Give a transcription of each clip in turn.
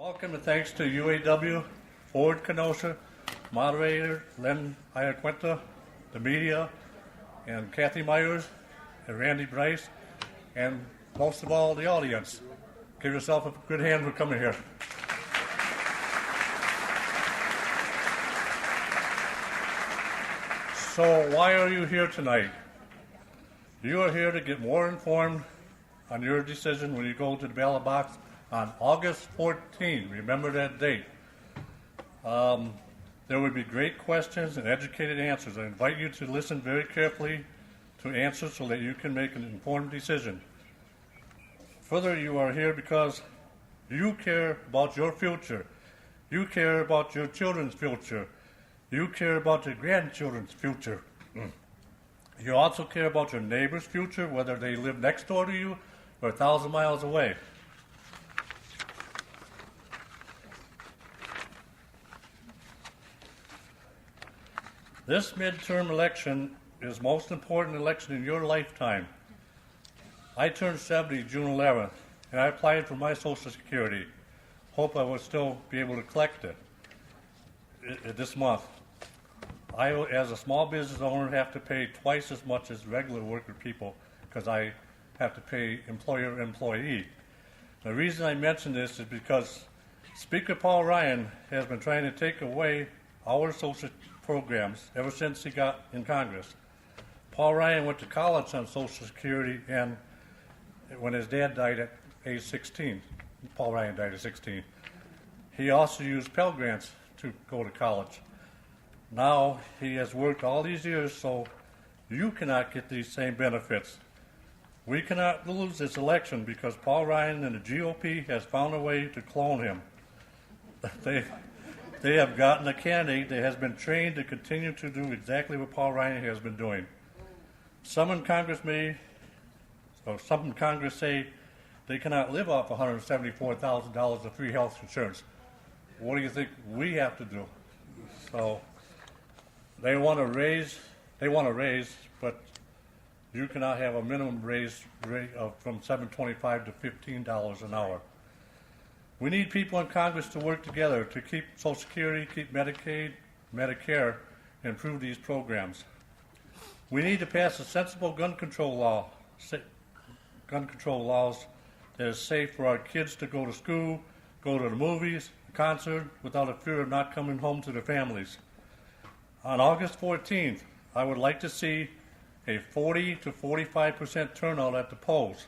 Welcome and thanks to UAW, Ford Kenosha, moderator Len Iaquinta, the media, and Cathy Myers, and Randy Bryce, and most of all, the audience. Give yourself a good hand for coming here. So why are you here tonight? You are here to get more informed on your decision when you go to the ballot box on August 14th. Remember that date. There will be great questions and educated answers. I invite you to listen very carefully to answers so that you can make an informed decision. Further, you are here because you care about your future. You care about your children's future. You care about your grandchildren's future. You also care about your neighbor's future, whether they live next door to you or 1,000 miles away. This midterm election is the most important election in your lifetime. I turned 70 June 11th, and I applied for my Social Security. Hope I will still be able to collect it this month. I, as a small business owner, have to pay twice as much as regular worker people because I have to pay employer-employee. The reason I mention this is because Speaker Paul Ryan has been trying to take away our social programs ever since he got in Congress. Paul Ryan went to college on Social Security, and when his dad died at age 16, Paul Ryan died at 16, he also used Pell Grants to go to college. Now he has worked all these years, so you cannot get these same benefits. We cannot lose this election because Paul Ryan and the GOP has found a way to clone him. They have gotten a candidate that has been trained to continue to do exactly what Paul Ryan has been doing. Some in Congress say they cannot live off $174,000 of free health insurance. What do you think we have to do? So they want to raise, but you cannot have a minimum raise rate from $7.25 to $15 an hour. We need people in Congress to work together to keep Social Security, keep Medicaid, Medicare, and improve these programs. We need to pass a sensible gun control laws that is safe for our kids to go to school, go to the movies, the concert, without a fear of not coming home to their families. On August 14th, I would like to see a 40 to 45% turnout at the polls.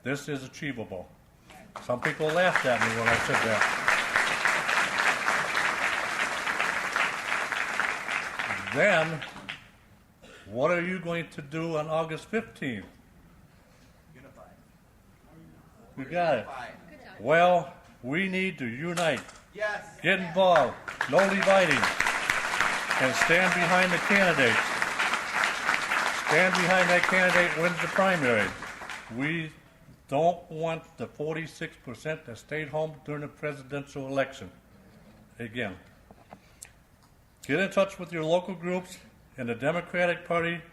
This is achievable. Some people laughed at me when I said that. Then, what are you going to do on August 15th? Unify. You got it. Well, we need to unite. Yes. Get involved. No dividing. And stand behind the candidate. Stand behind that candidate wins the primary. We don't want the 46% that stayed home during the presidential election. Again, get in touch with your local groups and the Democratic Party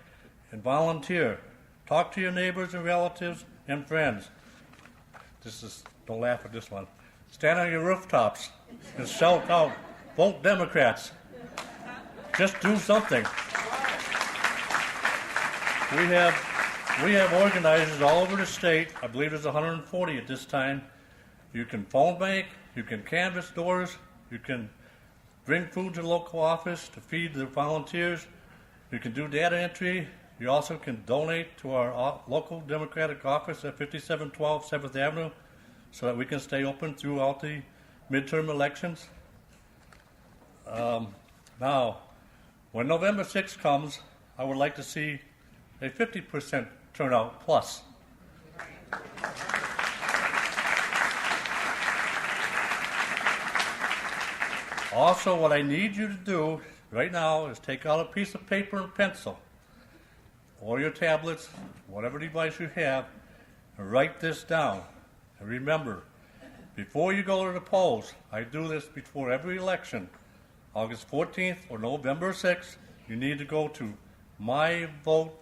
and volunteer. Talk to your neighbors and relatives and friends. Don't laugh at this one. Stand on your rooftops and shout out, vote Democrats. Just do something. We have organizers all over the state. I believe there's 140 at this time. You can phone bank, you can canvass doors, you can bring food to the local office to feed the volunteers, you can do data entry, you also can donate to our local Democratic office at 5712 7th Avenue so that we can stay open throughout the midterm elections. Now, when November 6th comes, I would like to see a 50% turnout plus. Also, what I need you to do right now is take out a piece of paper and pencil, or your tablets, whatever device you have, and write this down. And remember, before you go to the polls, I do this before every election, August 14th or November 6th, you need to go to myvote.wi.gov.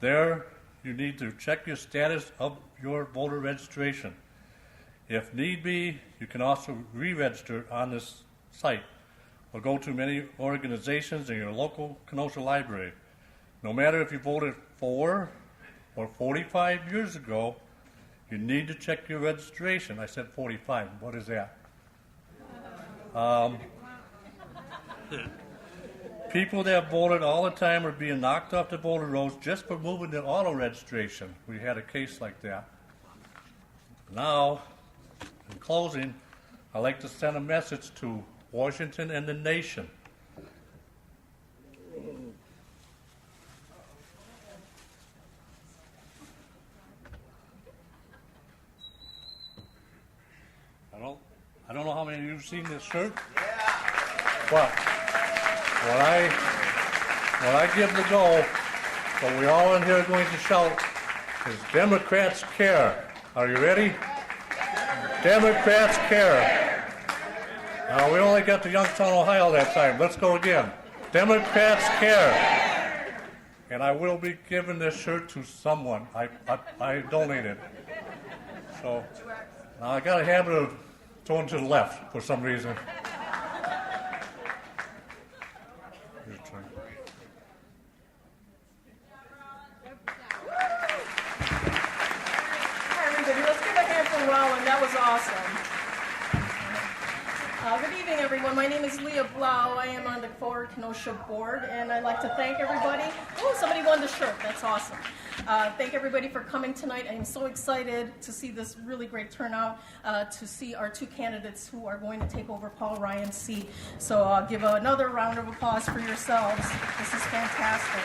There you need to check your status of your voter registration. If need be, you can also re-register on this site or go to many organizations in your local Kenosha library. No matter if you voted 4 or 45 years ago, you need to check your registration. I said 45. What is that? People that voted all the time are being knocked off the voter rolls just for moving their auto registration. We had a case like that. Now, in closing, I'd like to send a message to Washington and the nation. I don't know how many of you have seen this shirt, but what I give the go, what we all in here are going to shout is Democrats care. Are you ready? Democrats care. Now, we only got to Youngstown, Ohio that time. Let's go again. Democrats care. And I will be giving this shirt to someone. I donated. So now I got a habit of throwing to the left for some reason. Your turn. Hi, everybody. Let's give a hand for Roland. That was awesome. Good evening, everyone. My name is Leah Blau. I am on the Forward Kenosha board, and I'd like to thank everybody. Oh, somebody won the shirt. That's awesome. Thank everybody for coming tonight. I am so excited to see this really great turnout, to see our two candidates who are going to take over Paul Ryan's seat. So give another round of applause for yourselves. This is fantastic.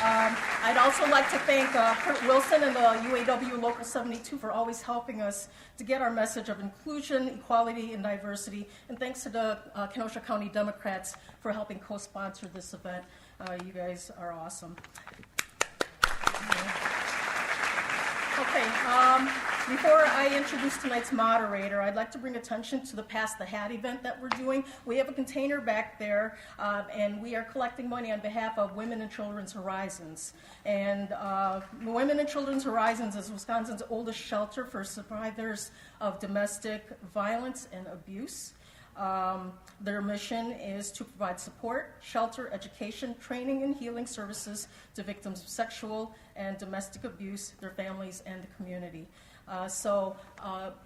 I'd also like to thank Kurt Wilson and the UAW Local 72 for always helping us to get our message of inclusion, equality, and diversity. And thanks to the Kenosha County Democrats for helping co-sponsor this event. You guys are awesome. Okay, before I introduce tonight's moderator, I'd like to bring attention to the Pass the Hat event that we're doing. We have a container back there, and we are collecting money on behalf of Women and Children's Horizons. And Women and Children's Horizons is Wisconsin's oldest shelter for survivors of domestic violence and abuse. Their mission is to provide support, shelter, education, training, and healing services to victims of sexual and domestic abuse, their families, and the community. So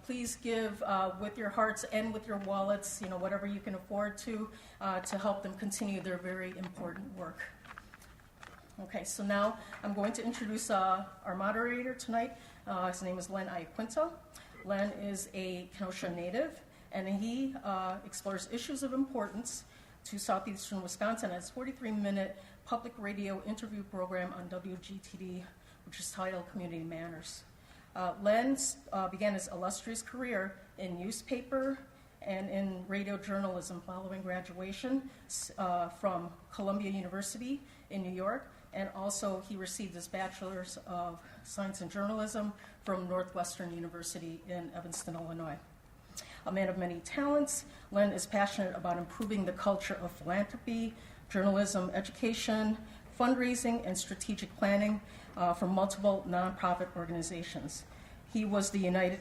please give with your hearts and with your wallets, whatever you can afford to help them continue their very important work. Okay, so now I'm going to introduce our moderator tonight. His name is Len Iaquinta. Len is a Kenosha native, and he explores issues of importance to southeastern Wisconsin as a 43-minute public radio interview program on WGTD, which is titled Community Manners. Len began his illustrious career in newspaper and in radio journalism following graduation from Columbia University in New York, and also he received his Bachelor's of Science in Journalism from Northwestern University in Evanston, Illinois. A man of many talents, Len is passionate about improving the culture of philanthropy, journalism, education, fundraising, and strategic planning for multiple nonprofit organizations. He was the United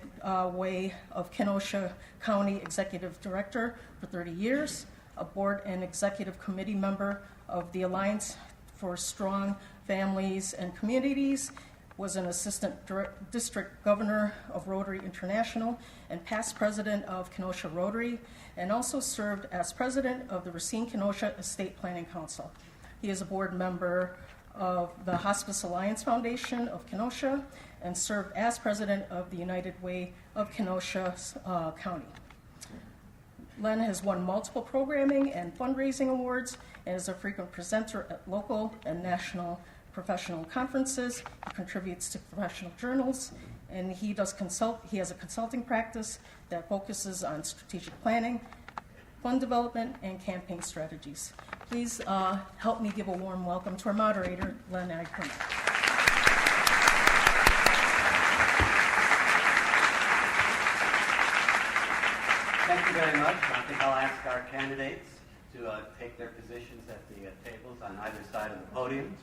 Way of Kenosha County Executive Director for 30 years, a board and executive committee member of the Alliance for Strong Families and Communities, was an assistant district governor of Rotary International and past president of Kenosha Rotary, and also served as president of the Racine-Kenosha Estate Planning Council. He is a board member of the Hospice Alliance Foundation of Kenosha and served as president of the United Way of Kenosha County. Len has won multiple programming and fundraising awards and is a frequent presenter at local and national professional conferences. He contributes to professional journals, and he has a consulting practice that focuses on strategic planning, fund development, and campaign strategies. Please help me give a warm welcome to our moderator, Len Iaquinta. Thank you very much. I think I'll ask our candidates to take their positions at the tables on either side of the podium.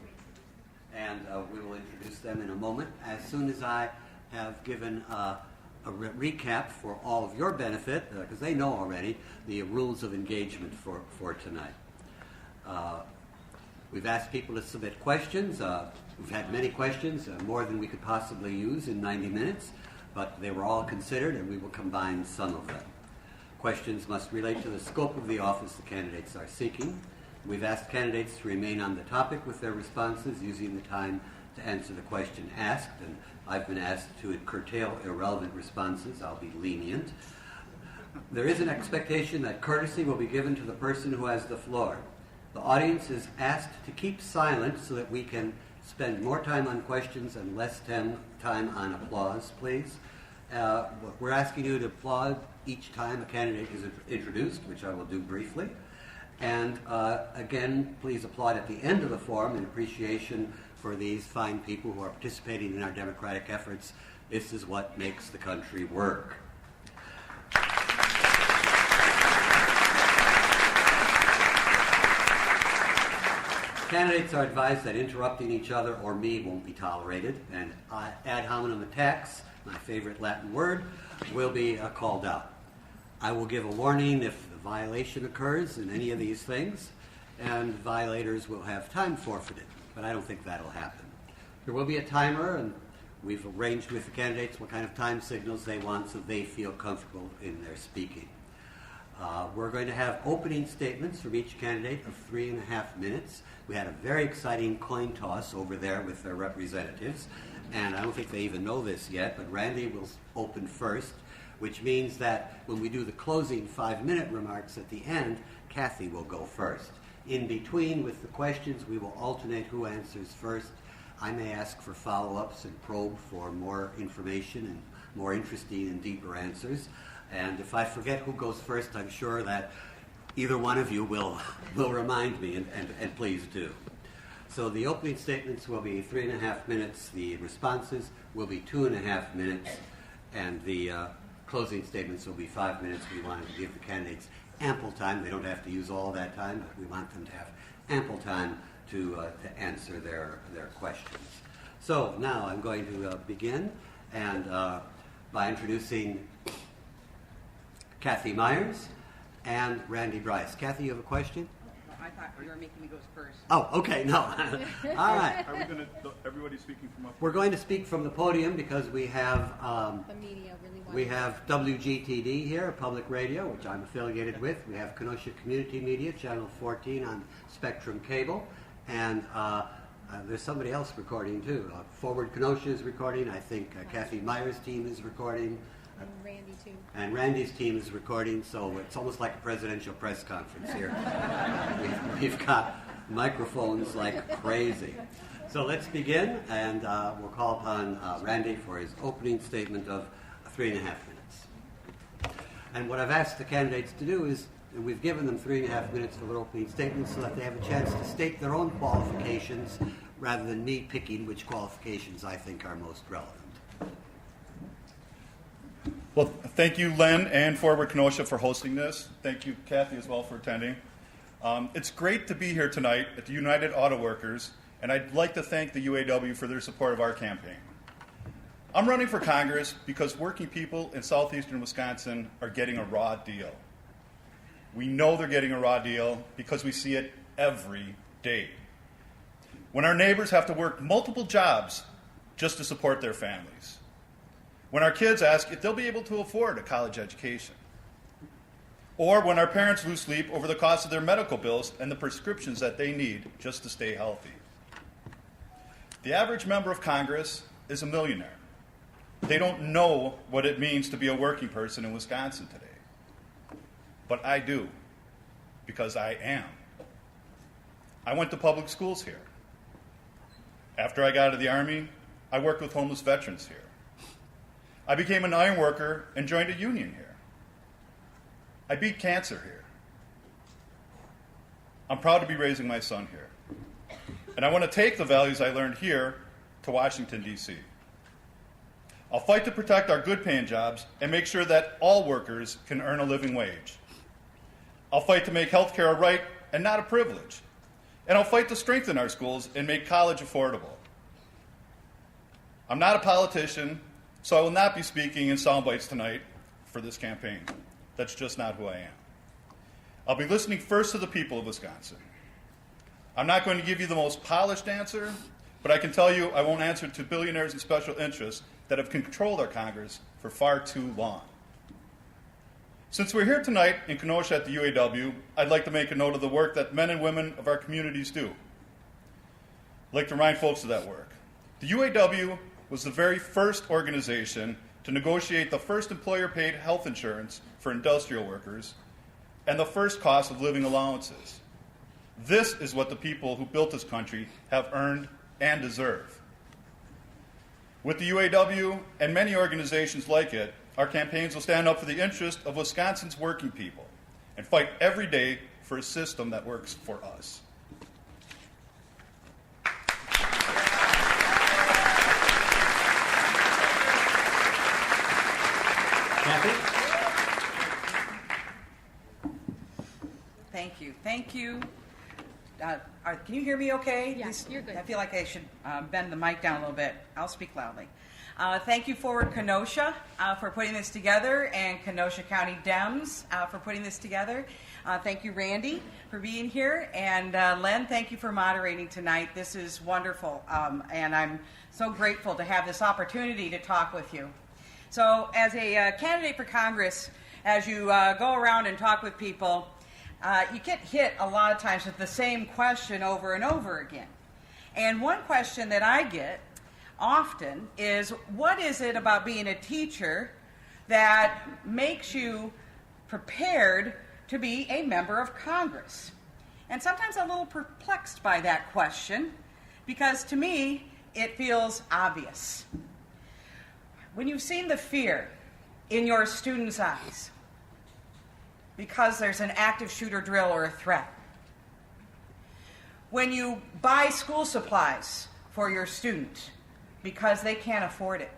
and we will introduce them in a moment. As soon as I have given a recap for all of your benefit, because they know already, the rules of engagement for tonight. We've asked people to submit questions. We've had many questions, more than we could possibly use in 90 minutes, but they were all considered, and we will combine some of them. Questions must relate to the scope of the office the candidates are seeking. We've asked candidates to remain on the topic with their responses, using the time to answer the question asked, and I've been asked to curtail irrelevant responses. I'll be lenient. There is an expectation that courtesy will be given to the person who has the floor. The audience is asked to keep silent so that we can spend more time on questions and less time on applause, please. We're asking you to applaud each time a candidate is introduced, which I will do briefly. And again, please applaud at the end of the forum in appreciation for these fine people who are participating in our democratic efforts. This is what makes the country work. Candidates are advised that interrupting each other or me won't be tolerated, and ad hominem attacks, my favorite Latin word, will be called out. I will give a warning if a violation occurs in any of these things, and violators will have time forfeited, but I don't think that'll happen. There will be a timer, and we've arranged with the candidates what kind of time signals they want so they feel comfortable in their speaking. We're going to have opening statements from each candidate of 3.5 minutes. We had a very exciting coin toss over there with their representatives, and I don't think they even know this yet, but Randy will open first, which means that when we do the closing 5-minute remarks at the end, Cathy will go first. In between with the questions, we will alternate who answers first. I may ask for follow-ups and probe for more information and more interesting and deeper answers. And if I forget who goes first, I'm sure that either one of you will remind me, and please do. So the opening statements will be 3.5 minutes. The responses will be 2.5 minutes. And the closing statements will be 5 minutes. We wanted to give the candidates ample time. They don't have to use all of that time, but we want them to have ample time to answer their questions. So now I'm going to begin and by introducing Cathy Myers and Randy Bryce. Cathy, you have a question? I thought you were making me go first. Oh, okay, no. All right. Are we going to, everybody speaking from up? We're going to speak from the podium because we have The media really wants we have WGTD here, public radio, which I'm affiliated with. We have Kenosha Community Media, Channel 14 on Spectrum Cable, and there's somebody else recording too. Forward Kenosha is recording. I think Cathy Myers' team is recording. and Randy too. And Randy's team is recording, so it's almost like a presidential press conference here. We've got microphones like crazy. So let's begin, and we'll call upon Randy for his opening statement of 3.5 minutes. And what I've asked the candidates to do is, and we've given them 3.5 minutes for their opening statements so that they have a chance to state their own qualifications rather than me picking which qualifications I think are most relevant. Well, thank you, Len, and Forward Kenosha for hosting this. Thank you, Cathy, as well, for attending. It's great to be here tonight at the United Auto Workers, and I'd like to thank the UAW for their support of our campaign. I'm running for Congress because working people in southeastern Wisconsin are getting a raw deal. We know they're getting a raw deal because we see it every day. When our neighbors have to work multiple jobs just to support their families. When our kids ask if they'll be able to afford a college education. Or when our parents lose sleep over the cost of their medical bills and the prescriptions that they need just to stay healthy. The average member of Congress is a millionaire. They don't know what it means to be a working person in Wisconsin today. But I do, because I am. I went to public schools here. After I got out of the Army, I worked with homeless veterans here. I became an iron worker and joined a union here. I beat cancer here. I'm proud to be raising my son here. And I want to take the values I learned here to Washington, D.C. I'll fight to protect our good-paying jobs and make sure that all workers can earn a living wage. I'll fight to make health care a right and not a privilege. And I'll fight to strengthen our schools and make college affordable. I'm not a politician, so I will not be speaking in sound bites tonight for this campaign. That's just not who I am. I'll be listening first to the people of Wisconsin. I'm not going to give you the most polished answer, but I can tell you I won't answer to billionaires and special interests that have controlled our Congress for far too long. Since we're here tonight in Kenosha at the UAW, I'd like to make a note of the work that men and women of our communities do. I'd like to remind folks of that work. The UAW was the very first organization to negotiate the first employer-paid health insurance for industrial workers and the first cost of living allowances. This is what the people who built this country have earned and deserve. With the UAW and many organizations like it, our campaigns will stand up for the interest of Wisconsin's working people and fight every day for a system that works for us. Cathy? Thank you. Thank you. Can you hear me okay? Yes, you're good. I feel like I should bend the mic down a little bit. I'll speak loudly. Thank you, Forward Kenosha, for putting this together, and Kenosha County Dems for putting this together. Thank you, Randy, for being here. And Len, thank you for moderating tonight. This is wonderful, and I'm so grateful to have this opportunity to talk with you. So as a candidate for Congress, as you go around and talk with people, you get hit a lot of times with the same question over and over again. And one question that I get often is, what is it about being a teacher that makes you prepared to be a member of Congress? And sometimes I'm a little perplexed by that question, because to me, it feels obvious. When you've seen the fear in your students' eyes because there's an active shooter drill or a threat, when you buy school supplies for your student because they can't afford it,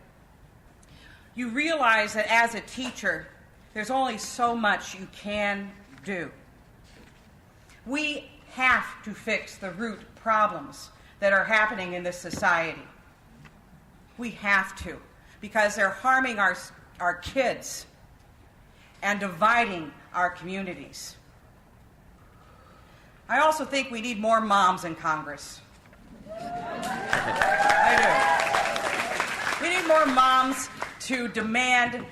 you realize that as a teacher, there's only so much you can do. We have to fix the root problems that are happening in this society. We have to, because they're harming our kids and dividing our communities. I also think we need more moms in Congress. I do. We need more moms to demand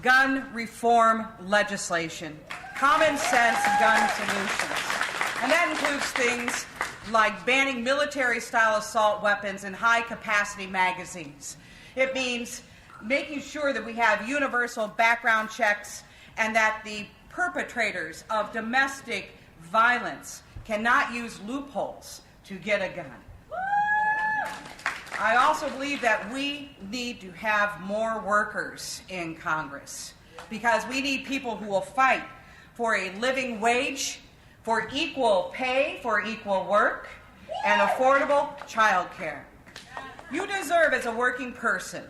gun reform legislation, common sense gun solutions. And that includes things like banning military-style assault weapons and high-capacity magazines. It means making sure that we have universal background checks and that the perpetrators of domestic violence cannot use loopholes to get a gun. I also believe that we need to have more workers in Congress, because we need people who will fight for a living wage, for equal pay for equal work, and affordable child care. You deserve, as a working person,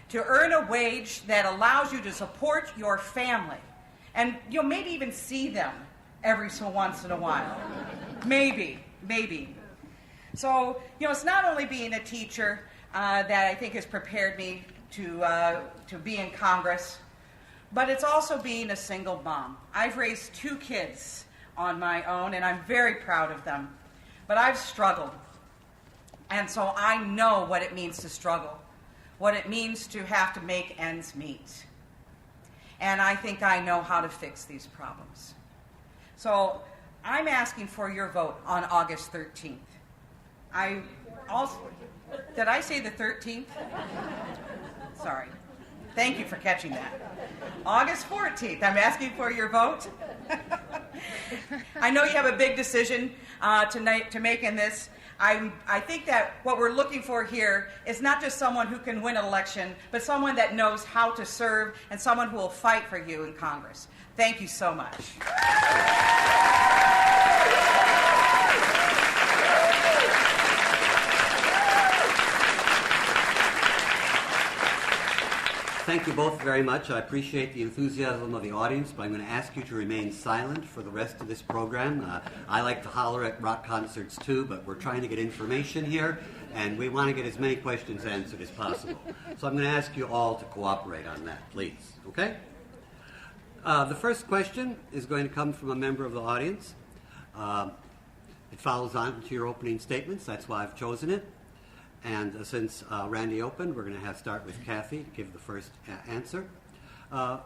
to earn a wage that allows you to support your family, and you'll maybe even see them every so once in a while. Maybe. So, it's not only being a teacher that I think has prepared me to be in Congress, but it's also being a single mom. I've raised 2 kids on my own, and I'm very proud of them. But I've struggled, and so I know what it means to struggle, what it means to have to make ends meet. And I think I know how to fix these problems. So I'm asking for your vote on August 13th. Did I say the 13th? Sorry. Thank you for catching that. August 14th, I'm asking for your vote. I know you have a big decision tonight to make in this. I think that what we're looking for here is not just someone who can win an election, but someone that knows how to serve and someone who will fight for you in Congress. Thank you so much. Thank you both very much. I appreciate the enthusiasm of the audience, but I'm going to ask you to remain silent for the rest of this program. I like to holler at rock concerts too, but we're trying to get information here, and we want to get as many questions answered as possible. So I'm going to ask you all to cooperate on that, please. Okay? The first question is going to come from a member of the audience. It follows on to your opening statements. That's why I've chosen it. And since Randy opened, we're going to start with Cathy to give the first answer.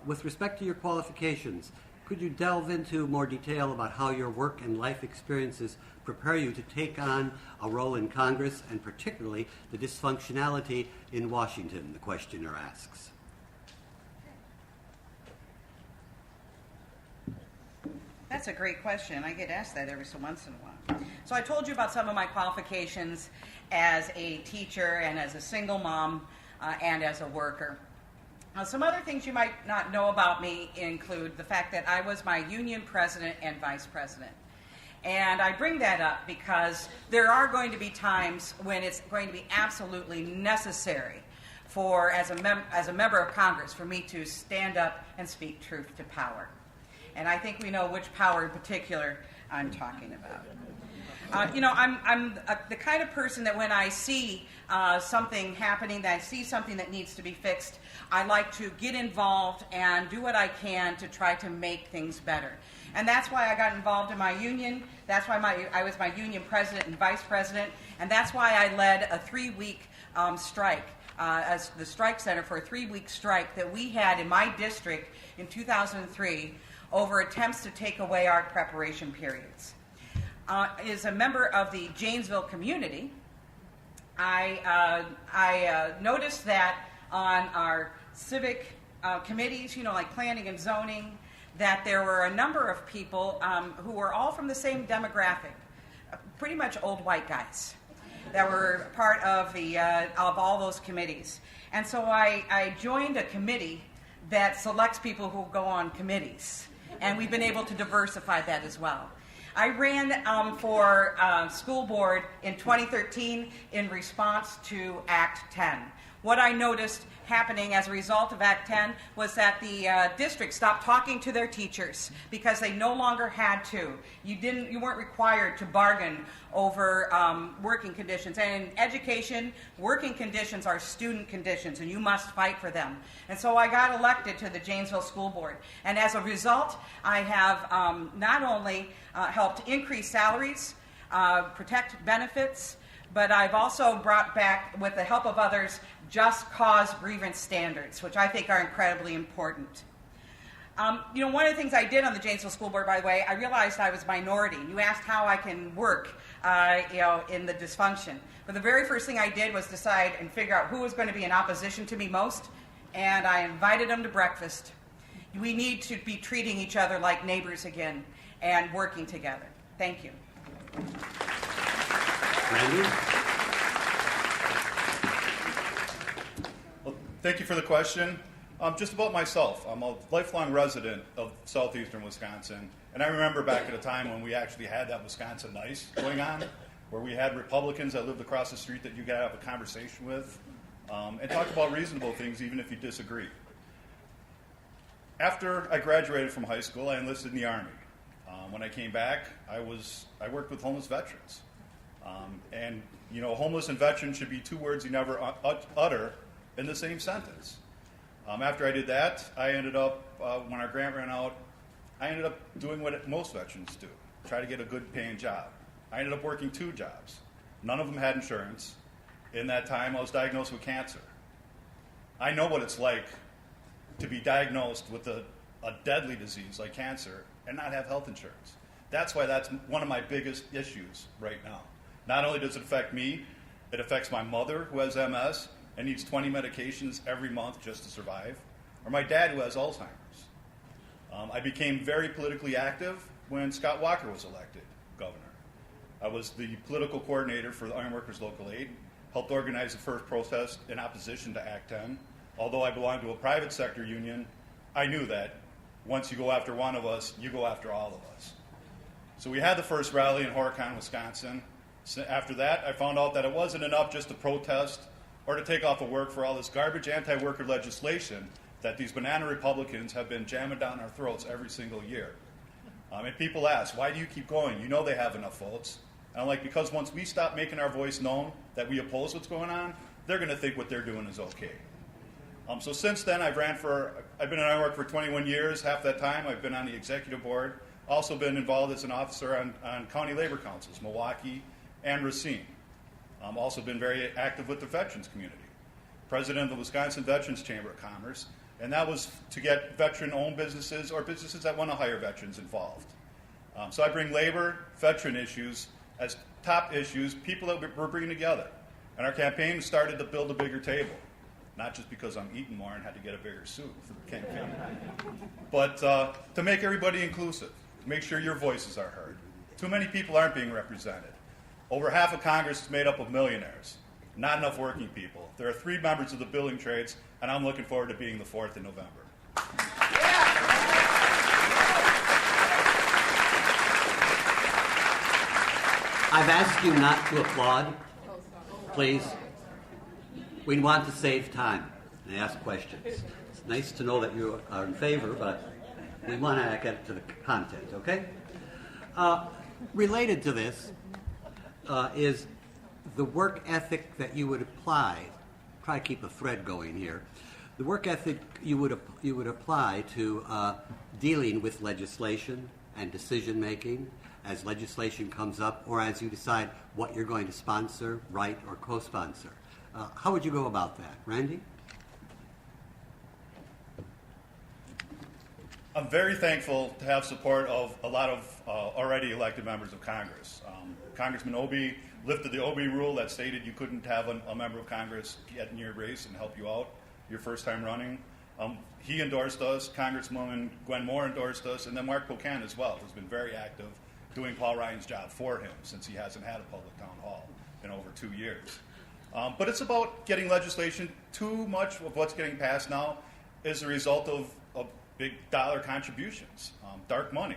With respect to your qualifications, could you delve into more detail about how your work and life experiences prepare you to take on a role in Congress, and particularly the dysfunctionality in Washington, the questioner asks? That's a great question. I get asked that every so once in a while. So I told you about some of my qualifications as a teacher and as a single mom and as a worker. Some other things you might not know about me include the fact that I was my union president and vice president. And I bring that up because there are going to be times when it's going to be absolutely necessary for, as a member of Congress, for me to stand up and speak truth to power. And I think we know which power in particular I'm talking about. I'm the kind of person that when I see something happening, that I see something that needs to be fixed, I like to get involved and do what I can to try to make things better. And that's why I got involved in my union. That's why I was my union president and vice president. And that's why I led a 3-week strike as the strike center for a 3-week strike that we had in my district in 2003 over attempts to take away our preparation periods. As a member of the Janesville community, I noticed that on our civic committees, like planning and zoning, that there were a number of people who were all from the same demographic, pretty much old white guys, that were part of all those committees. And so I joined a committee that selects people who go on committees. And we've been able to diversify that as well. I ran for school board in 2013 in response to Act 10. What I noticed happening as a result of Act 10 was that the district stopped talking to their teachers because they no longer had to. You weren't required to bargain over working conditions. And in education, working conditions are student conditions, and you must fight for them. And so I got elected to the Janesville School Board. And as a result, I have not only helped increase salaries, protect benefits, but I've also brought back, with the help of others, just cause grievance standards, which I think are incredibly important. One of the things I did on the Janesville School Board, by the way, I realized I was minority. You asked how I can work, in the dysfunction. But the very first thing I did was decide and figure out who was going to be in opposition to me most, and I invited them to breakfast. We need to be treating each other like neighbors again and working together. Thank you. Randy? Well, thank you for the question. Just about myself. I'm a lifelong resident of southeastern Wisconsin, and I remember back at a time when we actually had that Wisconsin Nice going on, where we had Republicans that lived across the street that you got to have a conversation with and talk about reasonable things even if you disagree. After I graduated from high school, I enlisted in the Army. When I came back, I worked with homeless veterans. And homeless and veteran should be two words you never utter in the same sentence. After I did that, I ended up, when our grant ran out, I ended up doing what most veterans do, try to get a good paying job. I ended up working 2 jobs. None of them had insurance. In that time, I was diagnosed with cancer. I know what it's like to be diagnosed with a deadly disease like cancer and not have health insurance. That's why that's one of my biggest issues right now. Not only does it affect me, it affects my mother who has MS and needs 20 medications every month just to survive, or my dad who has Alzheimer's. I became very politically active when Scott Walker was elected governor. I was the political coordinator for the Ironworkers Local 8, helped organize the first protest in opposition to Act 10. Although I belonged to a private sector union, I knew that once you go after one of us, you go after all of us. So we had the first rally in Horicon, Wisconsin. So after that, I found out that it wasn't enough just to protest or to take off of work for all this garbage anti-worker legislation that these banana Republicans have been jamming down our throats every single year. And people ask, why do you keep going? You know they have enough votes. And I'm like, because once we stop making our voice known that we oppose what's going on, they're going to think what they're doing is okay. So since then, I've been in Iowa for 21 years. Half that time, I've been on the executive board. Also been involved as an officer on county labor councils, Milwaukee and Racine. Also been very active with the veterans community. President of the Wisconsin Veterans Chamber of Commerce, and that was to get veteran-owned businesses or businesses that want to hire veterans involved. So I bring labor, veteran issues as top issues, people that we're bringing together. And our campaign started to build a bigger table, not just because I'm eating more and had to get a bigger suit for the campaign, but to make everybody inclusive, make sure your voices are heard. Too many people aren't being represented. Over half of Congress is made up of millionaires, not enough working people. There are 3 members of the building trades, and I'm looking forward to being the 4th in November. I've asked you not to applaud, please. We want to save time and ask questions. It's nice to know that you are in favor, but we want to get to the content, okay? Related to this is the work ethic that you would apply. Try to keep a thread going here. The work ethic you would apply to dealing with legislation and decision making as legislation comes up, or as you decide what you're going to sponsor, write, or co-sponsor. How would you go about that, Randy? I'm very thankful to have support of a lot of already elected members of Congress. Congressman Obey lifted the Obey rule that stated you couldn't have a member of Congress get in your race and help you out your first time running. He endorsed us, Congresswoman Gwen Moore endorsed us, and then Mark Pocan as well, who's been very active doing Paul Ryan's job for him since he hasn't had a public town hall in over 2 years. But it's about getting legislation. Too much of what's getting passed now is a result of big dollar contributions, dark money.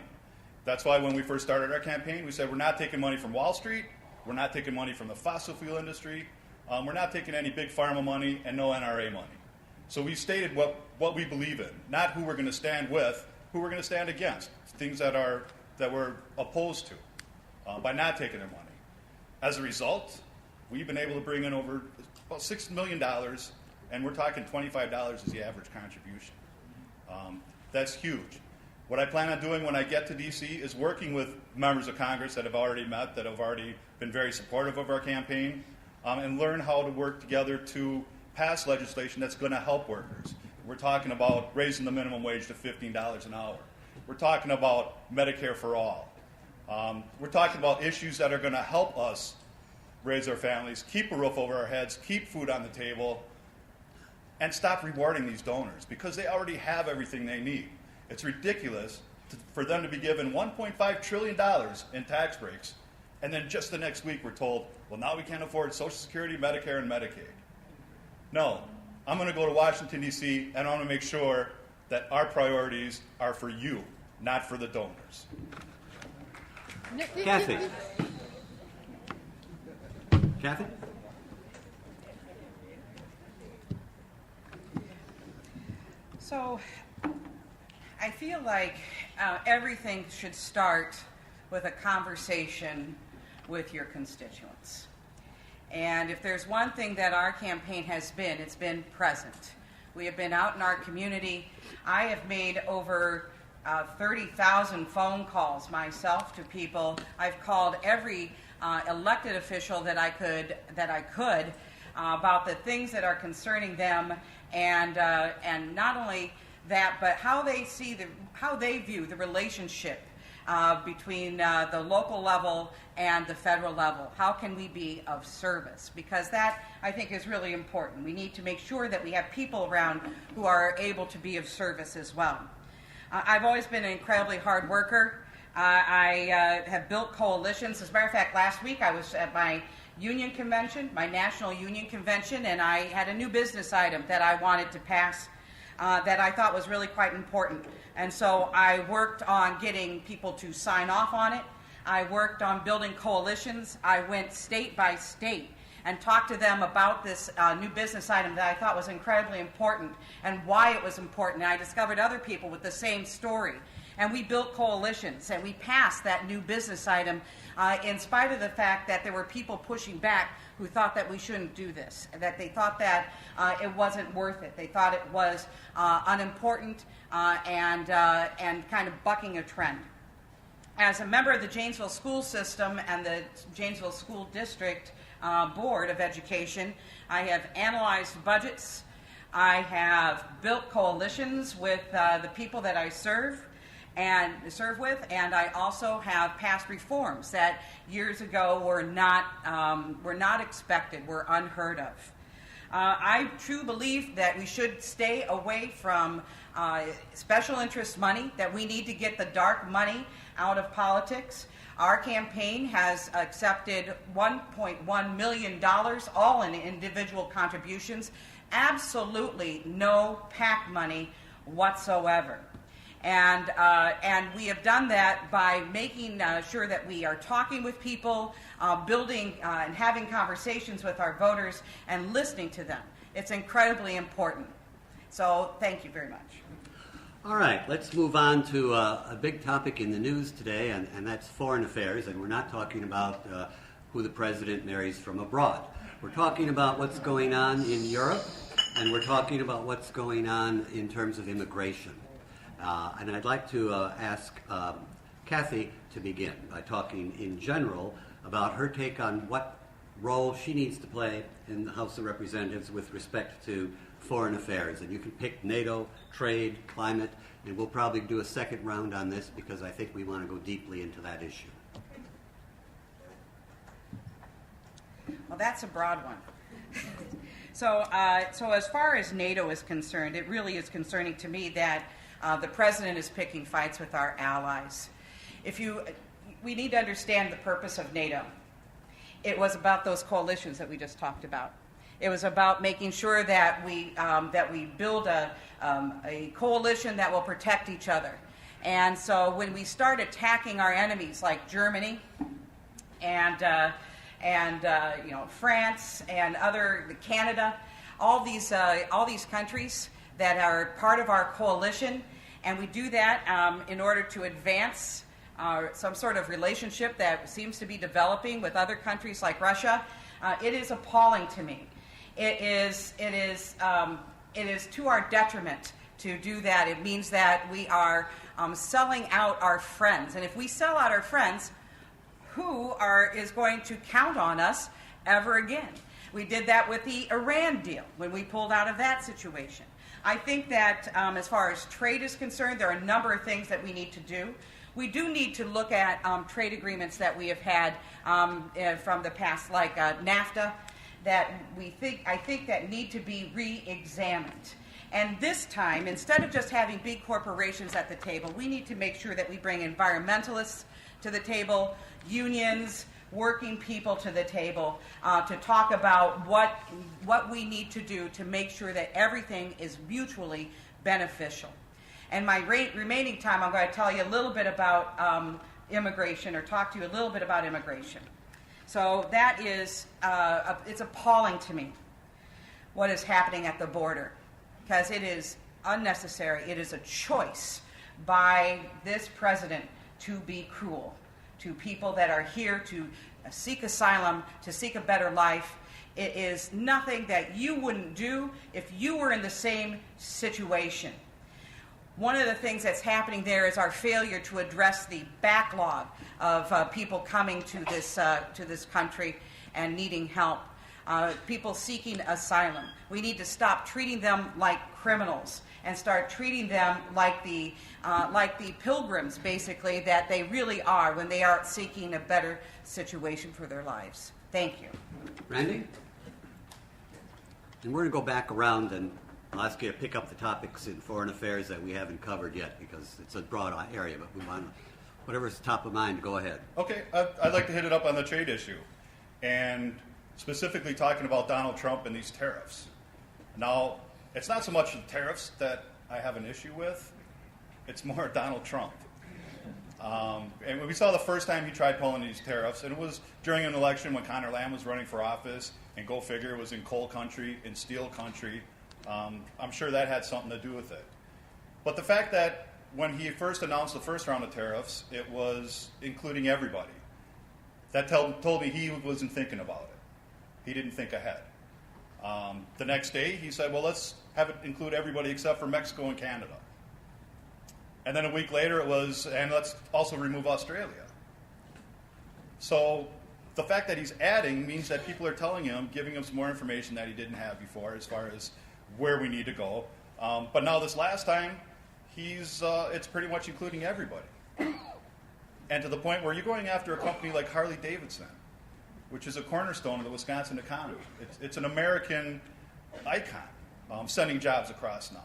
That's why when we first started our campaign, we said we're not taking money from Wall Street, we're not taking money from the fossil fuel industry, we're not taking any big pharma money and no NRA money. So we stated what we believe in, not who we're going to stand with, who we're going to stand against, things that we're opposed to by not taking their money. As a result, we've been able to bring in over about $6 million, and we're talking $25 is the average contribution. That's huge. What I plan on doing when I get to D.C. is working with members of Congress that have already met, that have already been very supportive of our campaign, and learn how to work together to pass legislation that's going to help workers. We're talking about raising the minimum wage to $15 an hour. We're talking about Medicare for all. We're talking about issues that are going to help us raise our families, keep a roof over our heads, keep food on the table, and stop rewarding these donors because they already have everything they need. It's ridiculous for them to be given $1.5 trillion in tax breaks, and then just the next week we're told, well, now we can't afford Social Security, Medicare, and Medicaid. No, I'm going to go to Washington, D.C., and I'm going to make sure that our priorities are for you, not for the donors. Cathy. Cathy? So I feel like everything should start with a conversation with your constituents. And if there's one thing that our campaign has been, it's been present. We have been out in our community. I have made over 30,000 phone calls myself to people. I've called every elected official that I could about the things that are concerning them, and not only that, but how they view the relationship between the local level and the federal level. How can we be of service? Because that, I think, is really important. We need to make sure that we have people around who are able to be of service as well. I've always been an incredibly hard worker. I have built coalitions. As a matter of fact, last week I was at my union convention, my national union convention, and I had a new business item that I wanted to pass that I thought was really quite important. And so I worked on getting people to sign off on it. I worked on building coalitions. I went state by state and talked to them about this new business item that I thought was incredibly important and why it was important. And I discovered other people with the same story. And we built coalitions, and we passed that new business item in spite of the fact that there were people pushing back who thought that we shouldn't do this, that they thought that it wasn't worth it. They thought it was unimportant and kind of bucking a trend. As a member of the Janesville school system and the Janesville School District Board of Education, I have analyzed budgets. I have built coalitions with the people that I serve with, and I also have passed reforms that years ago were not expected, were unheard of. I truly believe that we should stay away from special interest money, that we need to get the dark money out of politics. Our campaign has accepted $1.1 million, all in individual contributions, absolutely no PAC money whatsoever. And we have done that by making sure that we are talking with people, building and having conversations with our voters and listening to them. It's incredibly important. So thank you very much. All right, let's move on to a big topic in the news today, and that's foreign affairs. And we're not talking about who the president marries from abroad. We're talking about what's going on in Europe, and we're talking about what's going on in terms of immigration. And I'd like to ask Cathy to begin by talking in general about her take on what role she needs to play in the House of Representatives with respect to foreign affairs. And you can pick NATO, trade, climate, and we'll probably do a second round on this because I think we want to go deeply into that issue. Well, that's a broad one. So as far as NATO is concerned, it really is concerning to me that the president is picking fights with our allies. We need to understand the purpose of NATO. It was about those coalitions that we just talked about. It was about making sure that we build a coalition that will protect each other. And so when we start attacking our enemies like Germany and France and Canada, all these countries that are part of our coalition, and we do that in order to advance some sort of relationship that seems to be developing with other countries like Russia, it is appalling to me. It is to our detriment to do that. It means that we are selling out our friends, and if we sell out our friends, who is going to count on us ever again? We did that with the Iran deal when we pulled out of that situation. I think that as far as trade is concerned, there are a number of things that we need to do. We do need to look at trade agreements that we have had from the past, like NAFTA, that I think that need to be re-examined. And this time, instead of just having big corporations at the table, we need to make sure that we bring environmentalists to the table, unions, working people to the table to talk about what we need to do to make sure that everything is mutually beneficial. And my remaining time, I'm going to tell you a little bit about immigration, or talk to you a little bit about immigration. So that is, it's appalling to me what is happening at the border, because it is unnecessary. It is a choice by this president to be cruel to people that are here to seek asylum, to seek a better life. It is nothing that you wouldn't do if you were in the same situation. One of the things that's happening there is our failure to address the backlog of people coming to this country and needing help. People seeking asylum. We need to stop treating them like criminals and start treating them like the pilgrims, basically, that they really are when they are seeking a better situation for their lives. Thank you. Randy? And we're going to go back around, and I'll ask you to pick up the topics in foreign affairs that we haven't covered yet, because it's a broad area, but we want whatever's top of mind, go ahead. Okay, I'd like to hit it up on the trade issue, and specifically talking about Donald Trump and these tariffs. Now, it's not so much the tariffs that I have an issue with, it's more Donald Trump. And we saw the first time he tried pulling these tariffs, and it was during an election when Conor Lamb was running for office, and go figure, it was in coal country, in steel country. I'm sure that had something to do with it. But the fact that when he first announced the first round of tariffs, it was including everybody. That told me he wasn't thinking about it. He didn't think ahead. The next day, he said, well, let's have it include everybody except for Mexico and Canada. And then a week later, it was, and let's also remove Australia. So the fact that he's adding means that people are telling him, giving him some more information that he didn't have before as far as where we need to go. But now this last time, it's pretty much including everybody. And to the point where you're going after a company like Harley-Davidson, which is a cornerstone of the Wisconsin economy. It's an American icon, sending jobs across now.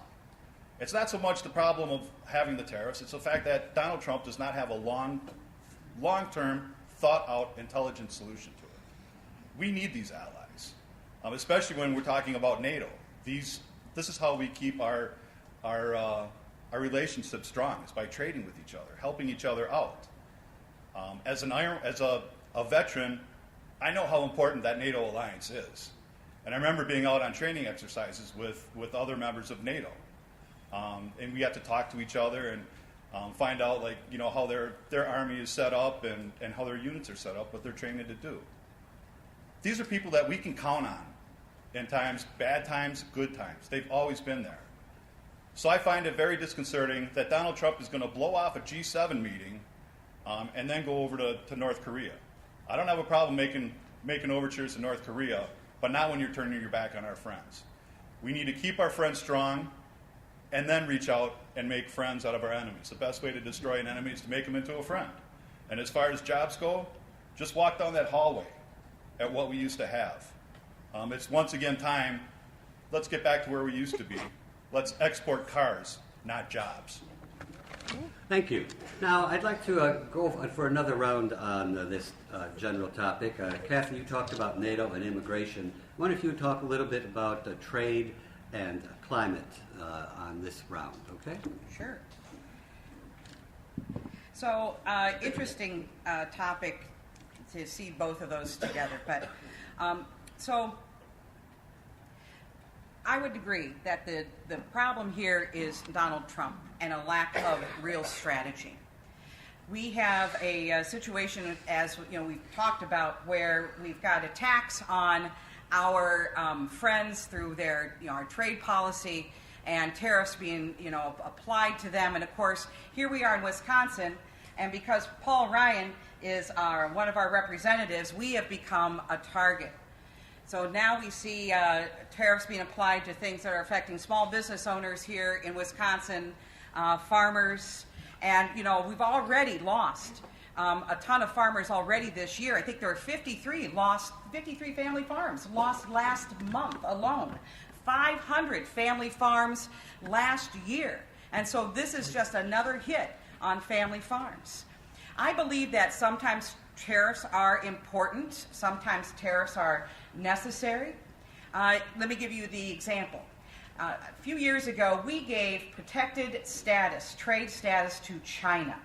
It's not so much the problem of having the tariffs, it's the fact that Donald Trump does not have a long-term, thought-out, intelligent solution to it. We need these allies, especially when we're talking about NATO. This is how we keep our relationship strong, is by trading with each other, helping each other out. As a veteran, I know how important that NATO alliance is. And I remember being out on training exercises with other members of NATO. And we had to talk to each other and find out, how their army is set up and how their units are set up, what they're trained to do. These are people that we can count on in times, bad times, good times. They've always been there. So I find it very disconcerting that Donald Trump is going to blow off a G7 meeting and then go over to North Korea. I don't have a problem making overtures to North Korea, but not when you're turning your back on our friends. We need to keep our friends strong and then reach out and make friends out of our enemies. The best way to destroy an enemy is to make them into a friend. And as far as jobs go, just walk down that hallway at what we used to have. It's once again time, let's get back to where we used to be. Let's export cars, not jobs. Thank you. Now, I'd like to go for another round on this general topic. Cathy, you talked about NATO and immigration. I wonder if you would talk a little bit about trade and climate on this round, okay? Sure. So, interesting topic to see both of those together. But so I would agree that the problem here is Donald Trump and a lack of real strategy. We have a situation, as we've talked about, where we've got a tax on our friends through their our trade policy and tariffs being applied to them. And of course, here we are in Wisconsin, and because Paul Ryan is one of our representatives, we have become a target. So now we see tariffs being applied to things that are affecting small business owners here in Wisconsin, farmers, and we've already lost a ton of farmers already this year. I think there are 53 family farms lost last month alone. 500 family farms last year. And so this is just another hit on family farms. I believe that sometimes tariffs are important, sometimes tariffs are necessary. Let me give you the example. A few years ago, we gave protected status, trade status to China.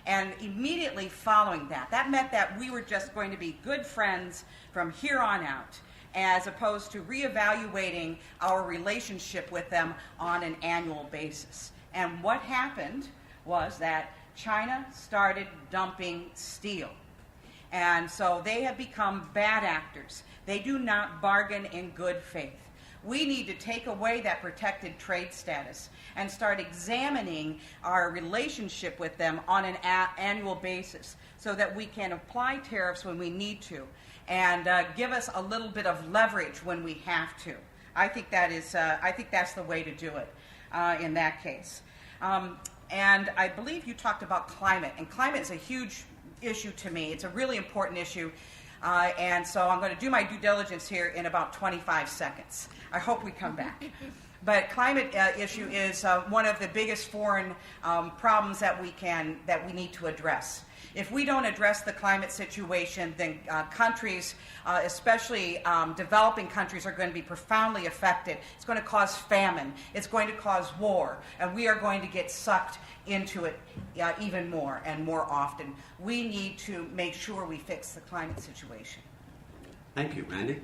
And immediately following that meant that we were just going to be good friends from here on out, as opposed to reevaluating our relationship with them on an annual basis. And what happened was that China started dumping steel. And so they have become bad actors. They do not bargain in good faith. We need to take away that protected trade status and start examining our relationship with them on an annual basis so that we can apply tariffs when we need to and give us a little bit of leverage when we have to. I think that's the way to do it in that case. And I believe you talked about climate, and climate is a huge issue to me. It's a really important issue. And so I'm going to do my due diligence here in about 25 seconds. I hope we come back. But climate issue is one of the biggest foreign problems that we need to address. If we don't address the climate situation, then countries, especially developing countries, are going to be profoundly affected. It's going to cause famine. It's going to cause war. And we are going to get sucked into it even more and more often. We need to make sure we fix the climate situation. Thank you. Randy?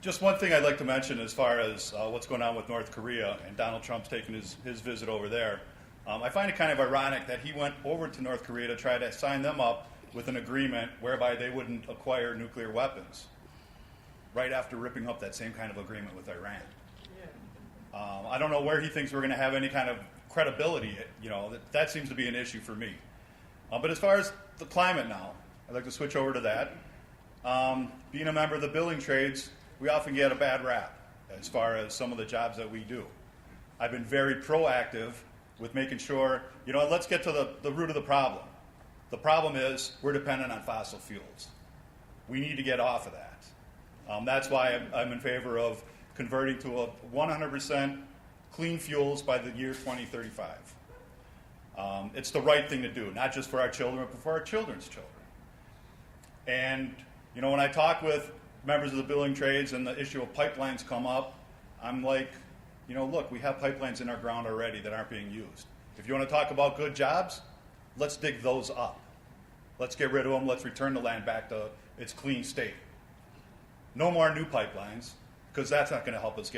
Just one thing I'd like to mention as far as what's going on with North Korea and Donald Trump's taking his visit over there. I find it kind of ironic that he went over to North Korea to try to sign them up with an agreement whereby they wouldn't acquire nuclear weapons, right after ripping up that same kind of agreement with Iran. I don't know where he thinks we're going to have any kind of credibility. That seems to be an issue for me. But as far as the climate now, I'd like to switch over to that. Being a member of the building trades, we often get a bad rap as far as some of the jobs that we do. I've been very proactive with making sure, let's get to the root of the problem. The problem is we're dependent on fossil fuels. We need to get off of that. That's why I'm in favor of converting to a 100% clean fuels by the year 2035. It's the right thing to do, not just for our children, but for our children's children. And, when I talk with members of the building trades and the issue of pipelines come up, I'm like, look, we have pipelines in our ground already that aren't being used. If you want to talk about good jobs, let's dig those up. Let's get rid of them. Let's return the land back to its clean state. No more new pipelines, because that's not going to help us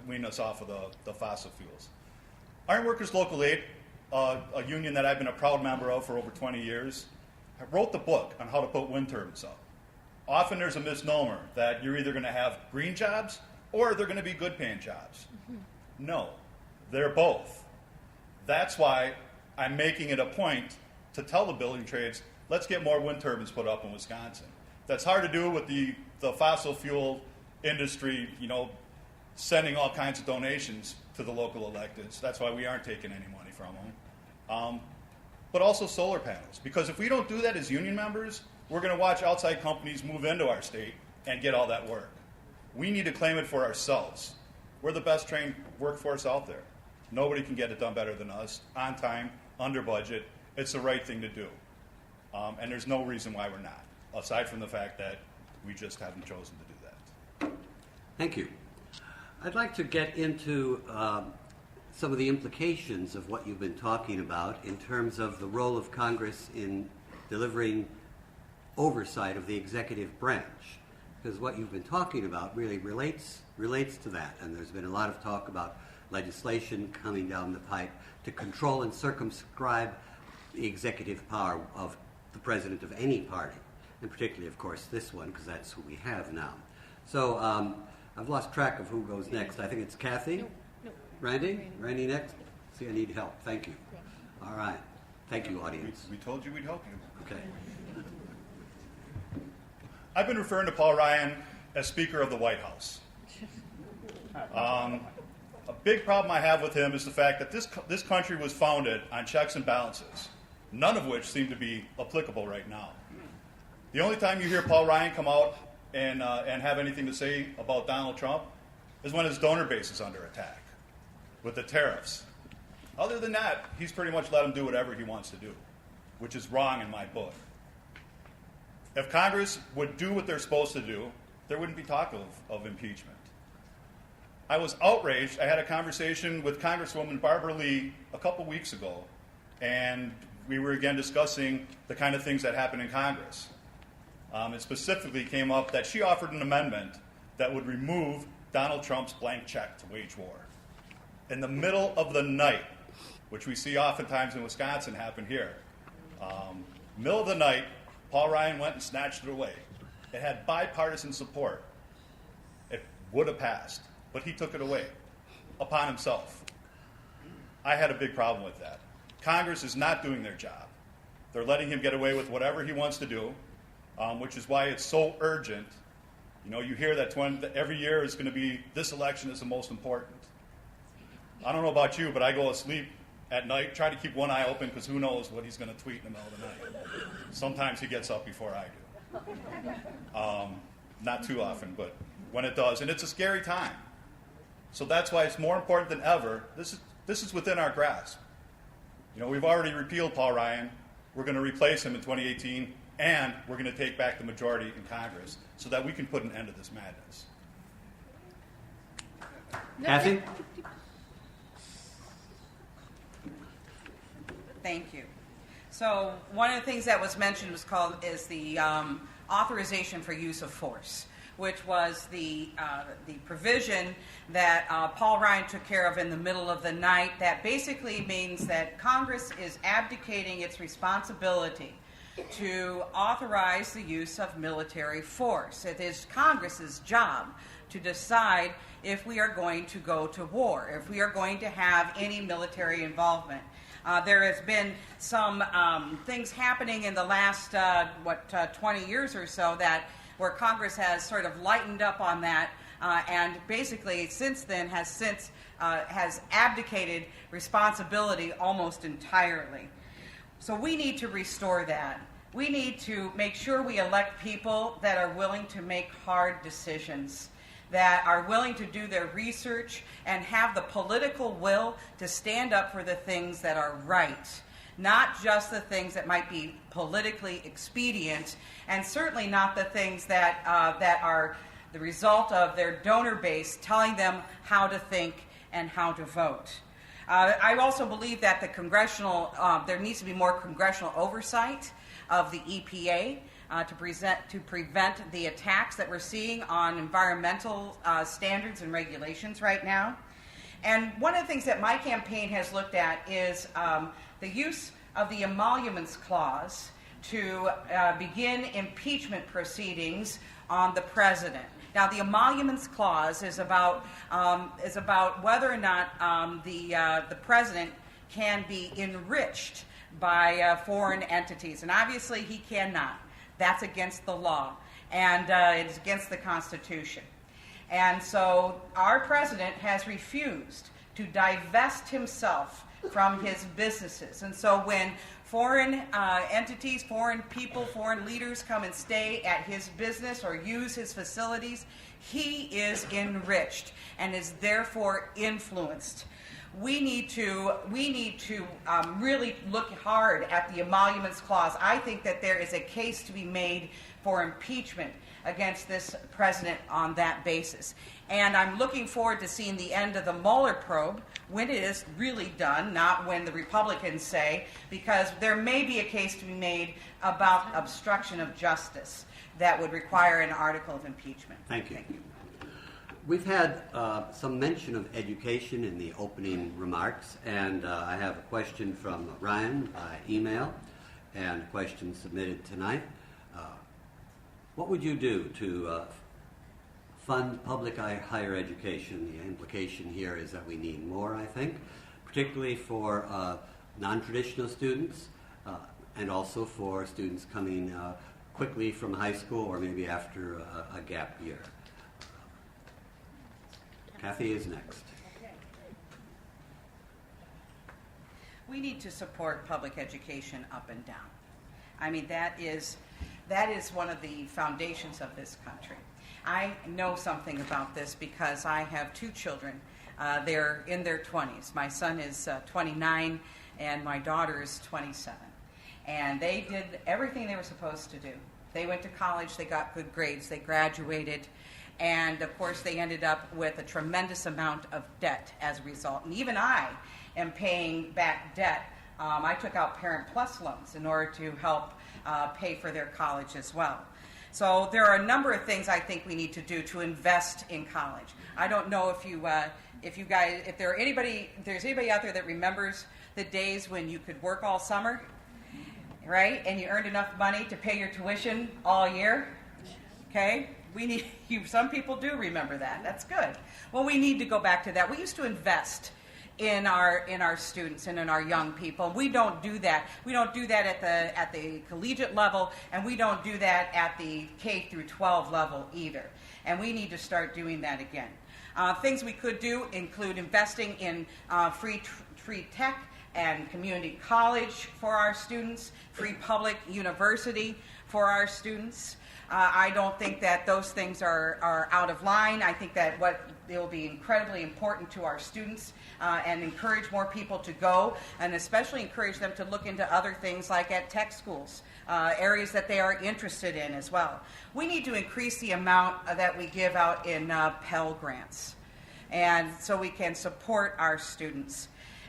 wean us off of the fossil fuels. Iron Workers Local 8, a union that I've been a proud member of for over 20 years, wrote the book on how to put wind turbines up. Often there's a misnomer that you're either going to have green jobs or they're going to be good paying jobs. No, they're both. That's why I'm making it a point to tell the building trades, let's get more wind turbines put up in Wisconsin. That's hard to do with the fossil fuel industry, sending all kinds of donations to the local electeds. That's why we aren't taking any money from them. But also solar panels. Because if we don't do that as union members, we're going to watch outside companies move into our state and get all that work. We need to claim it for ourselves. We're the best trained workforce out there. Nobody can get it done better than us, on time, under budget. It's the right thing to do. And there's no reason why we're not, aside from the fact that we just haven't chosen to do that. Thank you. I'd like to get into some of the implications of what you've been talking about in terms of the role of Congress in delivering oversight of the executive branch, because what you've been talking about really relates to that, and there's been a lot of talk about legislation coming down the pipe to control and circumscribe the executive power of the president of any party, and particularly, of course, this one, because that's who we have now. So I've lost track of who goes next. I think it's Cathy. No. Randy? Randy next? See, I need help. Thank you. All right. Thank you, audience. We told you we'd help you. Okay. I've been referring to Paul Ryan as Speaker of the White House. A big problem I have with him is the fact that this country was founded on checks and balances, none of which seem to be applicable right now. The only time you hear Paul Ryan come out and have anything to say about Donald Trump is when his donor base is under attack with the tariffs. Other than that, he's pretty much let him do whatever he wants to do, which is wrong in my book. If Congress would do what they're supposed to do, there wouldn't be talk of impeachment. I was outraged. I had a conversation with Congresswoman Barbara Lee a couple weeks ago, and we were again discussing the kind of things that happen in Congress. It specifically came up that she offered an amendment that would remove Donald Trump's blank check to wage war. In the middle of the night, which we see oftentimes in Wisconsin happen here, middle of the night, Paul Ryan went and snatched it away. It had bipartisan support. It would have passed, but he took it away upon himself. I had a big problem with that. Congress is not doing their job. They're letting him get away with whatever he wants to do, which is why it's so urgent. You hear that every year is going to be, this election is the most important. I don't know about you, but I go to sleep at night, try to keep one eye open because who knows what he's going to tweet in the middle of the night. Sometimes he gets up before I do. Not too often, but when it does. And it's a scary time. So that's why it's more important than ever. This is within our grasp. We've already repealed Paul Ryan. We're going to replace him in 2018, and we're going to take back the majority in Congress so that we can put an end to this madness. Cathy? Thank you. So one of the things that was mentioned is the authorization for use of force. which was the provision that Paul Ryan took care of in the middle of the night. That basically means that Congress is abdicating its responsibility to authorize the use of military force. It is Congress's job to decide if we are going to go to war, if we are going to have any military involvement. There has been some things happening in the last 20 years or so where Congress has sort of lightened up on that, and basically since then has abdicated responsibility almost entirely. So we need to restore that. We need to make sure we elect people that are willing to make hard decisions, that are willing to do their research and have the political will to stand up for the things that are right, not just the things that might be politically expedient, and certainly not the things that are the result of their donor base telling them how to think and how to vote. I also believe that there needs to be more congressional oversight of the EPA to prevent the attacks that we're seeing on environmental standards and regulations right now. And one of the things that my campaign has looked at is the use of the emoluments clause to begin impeachment proceedings on the president. Now, the emoluments clause is about whether or not the president can be enriched by foreign entities, and obviously he cannot. That's against the law, and it is against the Constitution. And so our president has refused to divest himself from his businesses. And so when foreign entities, foreign people, foreign leaders come and stay at his business or use his facilities, he is enriched and is therefore influenced. We need to really look hard at the emoluments clause. I think that there is a case to be made for impeachment against this president on that basis. And I'm looking forward to seeing the end of the Mueller probe when it is really done, not when the Republicans say, because there may be a case to be made about obstruction of justice that would require an article of impeachment. Thank you. We've had some mention of education in the opening remarks, and I have a question from Ryan by email and a question submitted tonight. What would you do to fund public higher education? The implication here is that we need more, I think, particularly for non-traditional students and also for students coming quickly from high school or maybe after a gap year. Cathy is next. We need to support public education up and down. I mean, that is one of the foundations of this country. I know something about this because I have two children. They're in their 20s. My son is 29 and my daughter is 27. And they did everything they were supposed to do. They went to college, they got good grades, they graduated, and of course they ended up with a tremendous amount of debt as a result. And even I am paying back debt. I took out Parent Plus loans in order to help pay for their college as well. So there are a number of things I think we need to do to invest in college. I don't know if there's anybody out there that remembers the days when you could work all summer, right? And you earned enough money to pay your tuition all year. Okay? Some people do remember that. That's good. Well, we need to go back to that. We used to invest in our students and in our young people. We don't do that. We don't do that at the collegiate level, and we don't do that at the K through 12 level either. And we need to start doing that again. Things we could do include investing in free tech and community college for our students, free public university for our students. I don't think that those things are out of line. I think that it will be incredibly important to our students and encourage more people to go, and especially encourage them to look into other things like at tech schools, areas that they are interested in as well. We need to increase the amount that we give out in Pell Grants, and so we can support our students.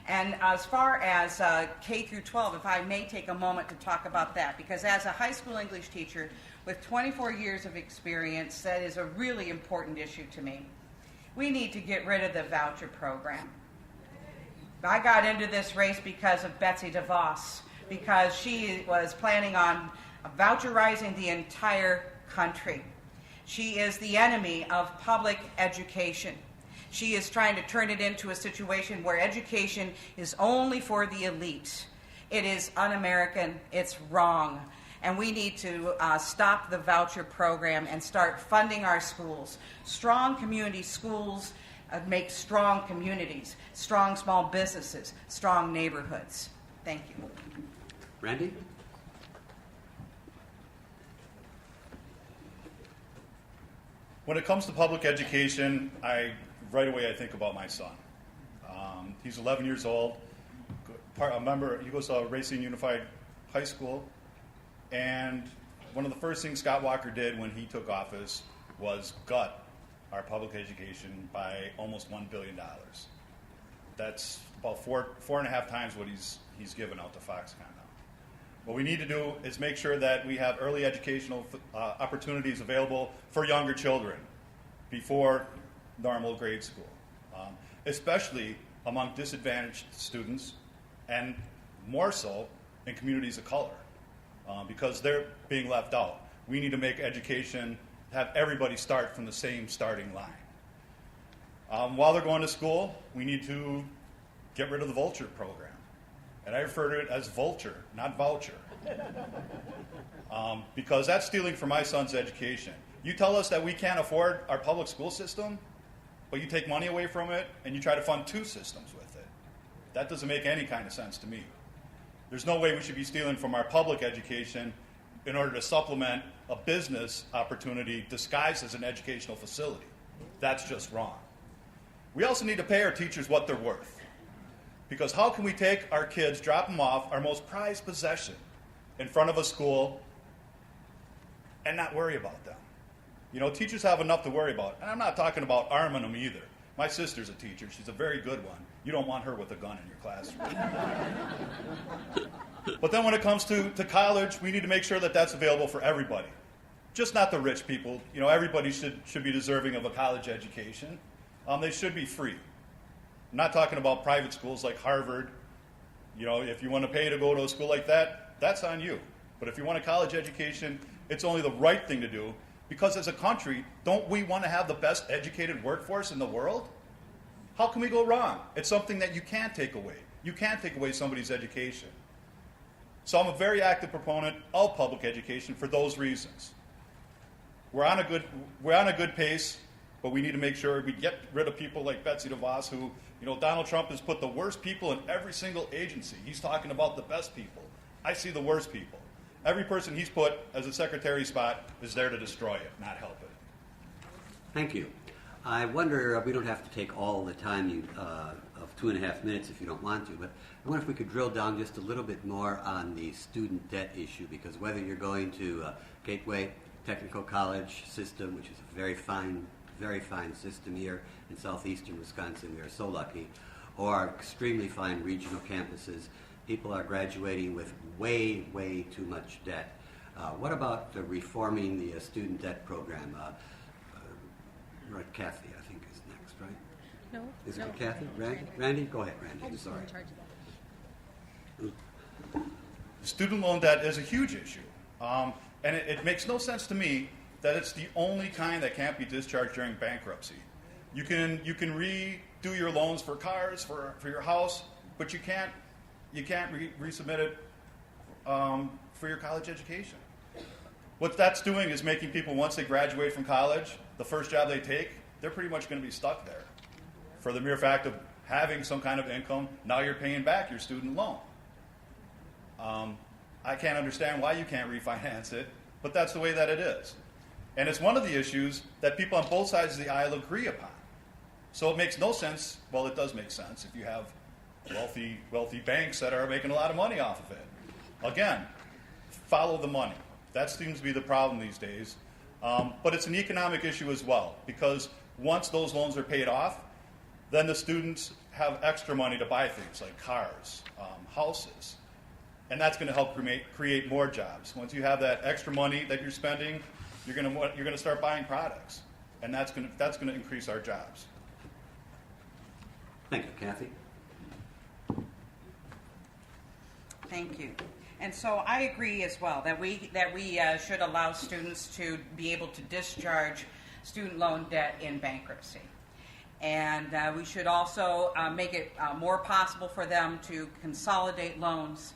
And as far as K through 12, if I may take a moment to talk about that, because as a high school English teacher, with 24 years of experience, that is a really important issue to me. We need to get rid of the voucher program. I got into this race because of Betsy DeVos, because she was planning on voucherizing the entire country. She is the enemy of public education. She is trying to turn it into a situation where education is only for the elite. It is un-American. It's wrong. And we need to stop the voucher program and start funding our schools. Strong community schools make strong communities, strong small businesses, strong neighborhoods. Thank you. Randy? When it comes to public education, right away I think about my son. He's 11 years old. A member, he goes to Racine Unified High School, and one of the first things Scott Walker did when he took office was gut our public education by almost $1 billion. That's about four and a half times what he's given out to Foxconn now. What we need to do is make sure that we have early educational opportunities available for younger children before normal grade school, especially among disadvantaged students, and more so in communities of color, because they're being left out. We need to make education, have everybody start from the same starting line. While they're going to school, we need to get rid of the vulture program. And I refer to it as vulture, not voucher. Because that's stealing from my son's education. You tell us that we can't afford our public school system, but you take money away from it and you try to fund two systems with it. That doesn't make any kind of sense to me. There's no way we should be stealing from our public education in order to supplement a business opportunity disguised as an educational facility. That's just wrong. We also need to pay our teachers what they're worth. Because how can we take our kids, drop them off, our most prized possession, in front of a school and not worry about them? You know, teachers have enough to worry about. And I'm not talking about arming them either. My sister's a teacher. She's a very good one. You don't want her with a gun in your classroom. But then when it comes to college, we need to make sure that that's available for everybody. Just not the rich people. You know, everybody should be deserving of a college education. They should be free. I'm not talking about private schools like Harvard. You know, if you want to pay to go to a school like that, that's on you. But if you want a college education, it's only the right thing to do, because as a country, don't we want to have the best educated workforce in the world? How can we go wrong? It's something that you can't take away. You can't take away somebody's education. So I'm a very active proponent of public education for those reasons. We're on a good pace, but we need to make sure we get rid of people like Betsy DeVos, who, you know, Donald Trump has put the worst people in every single agency. He's talking about the best people. I see the worst people. Every person he's put as a secretary spot is there to destroy it, not help it. Thank you. I wonder, we don't have to take all the time of 2.5 minutes if you don't want to, but I wonder if we could drill down just a little bit more on the student debt issue, because whether you're going to Gateway Technical College system, which is a very fine system here in southeastern Wisconsin, we are so lucky, or our extremely fine regional campuses, people are graduating with way, way too much debt. What about reforming the student debt program? Right, Cathy, I think, is next, right? No. Is no. it Cathy? Randy? Cathy. Randy? Go ahead, Randy. I I'm just sorry. in charge of that. Student loan debt is a huge issue. And it makes no sense to me that it's the only kind that can't be discharged during bankruptcy. You can redo your loans for cars, for your house, but you can't resubmit it for your college education. What that's doing is making people, once they graduate from college, the first job they take, they're pretty much going to be stuck there. For the mere fact of having some kind of income, now you're paying back your student loan. I can't understand why you can't refinance it, but that's the way that it is. And it's one of the issues that people on both sides of the aisle agree upon. So it makes no sense. Well, it does make sense if you have wealthy banks that are making a lot of money off of it. Again, follow the money. That seems to be the problem these days. But it's an economic issue as well, because once those loans are paid off, then the students have extra money to buy things like cars, houses. And that's going to help create more jobs. Once you have that extra money that you're spending, you're going to start buying products, and that's going to increase our jobs. Thank you, Cathy. Thank you. And so I agree as well that we should allow students to be able to discharge student loan debt in bankruptcy. And we should also make it more possible for them to consolidate loans.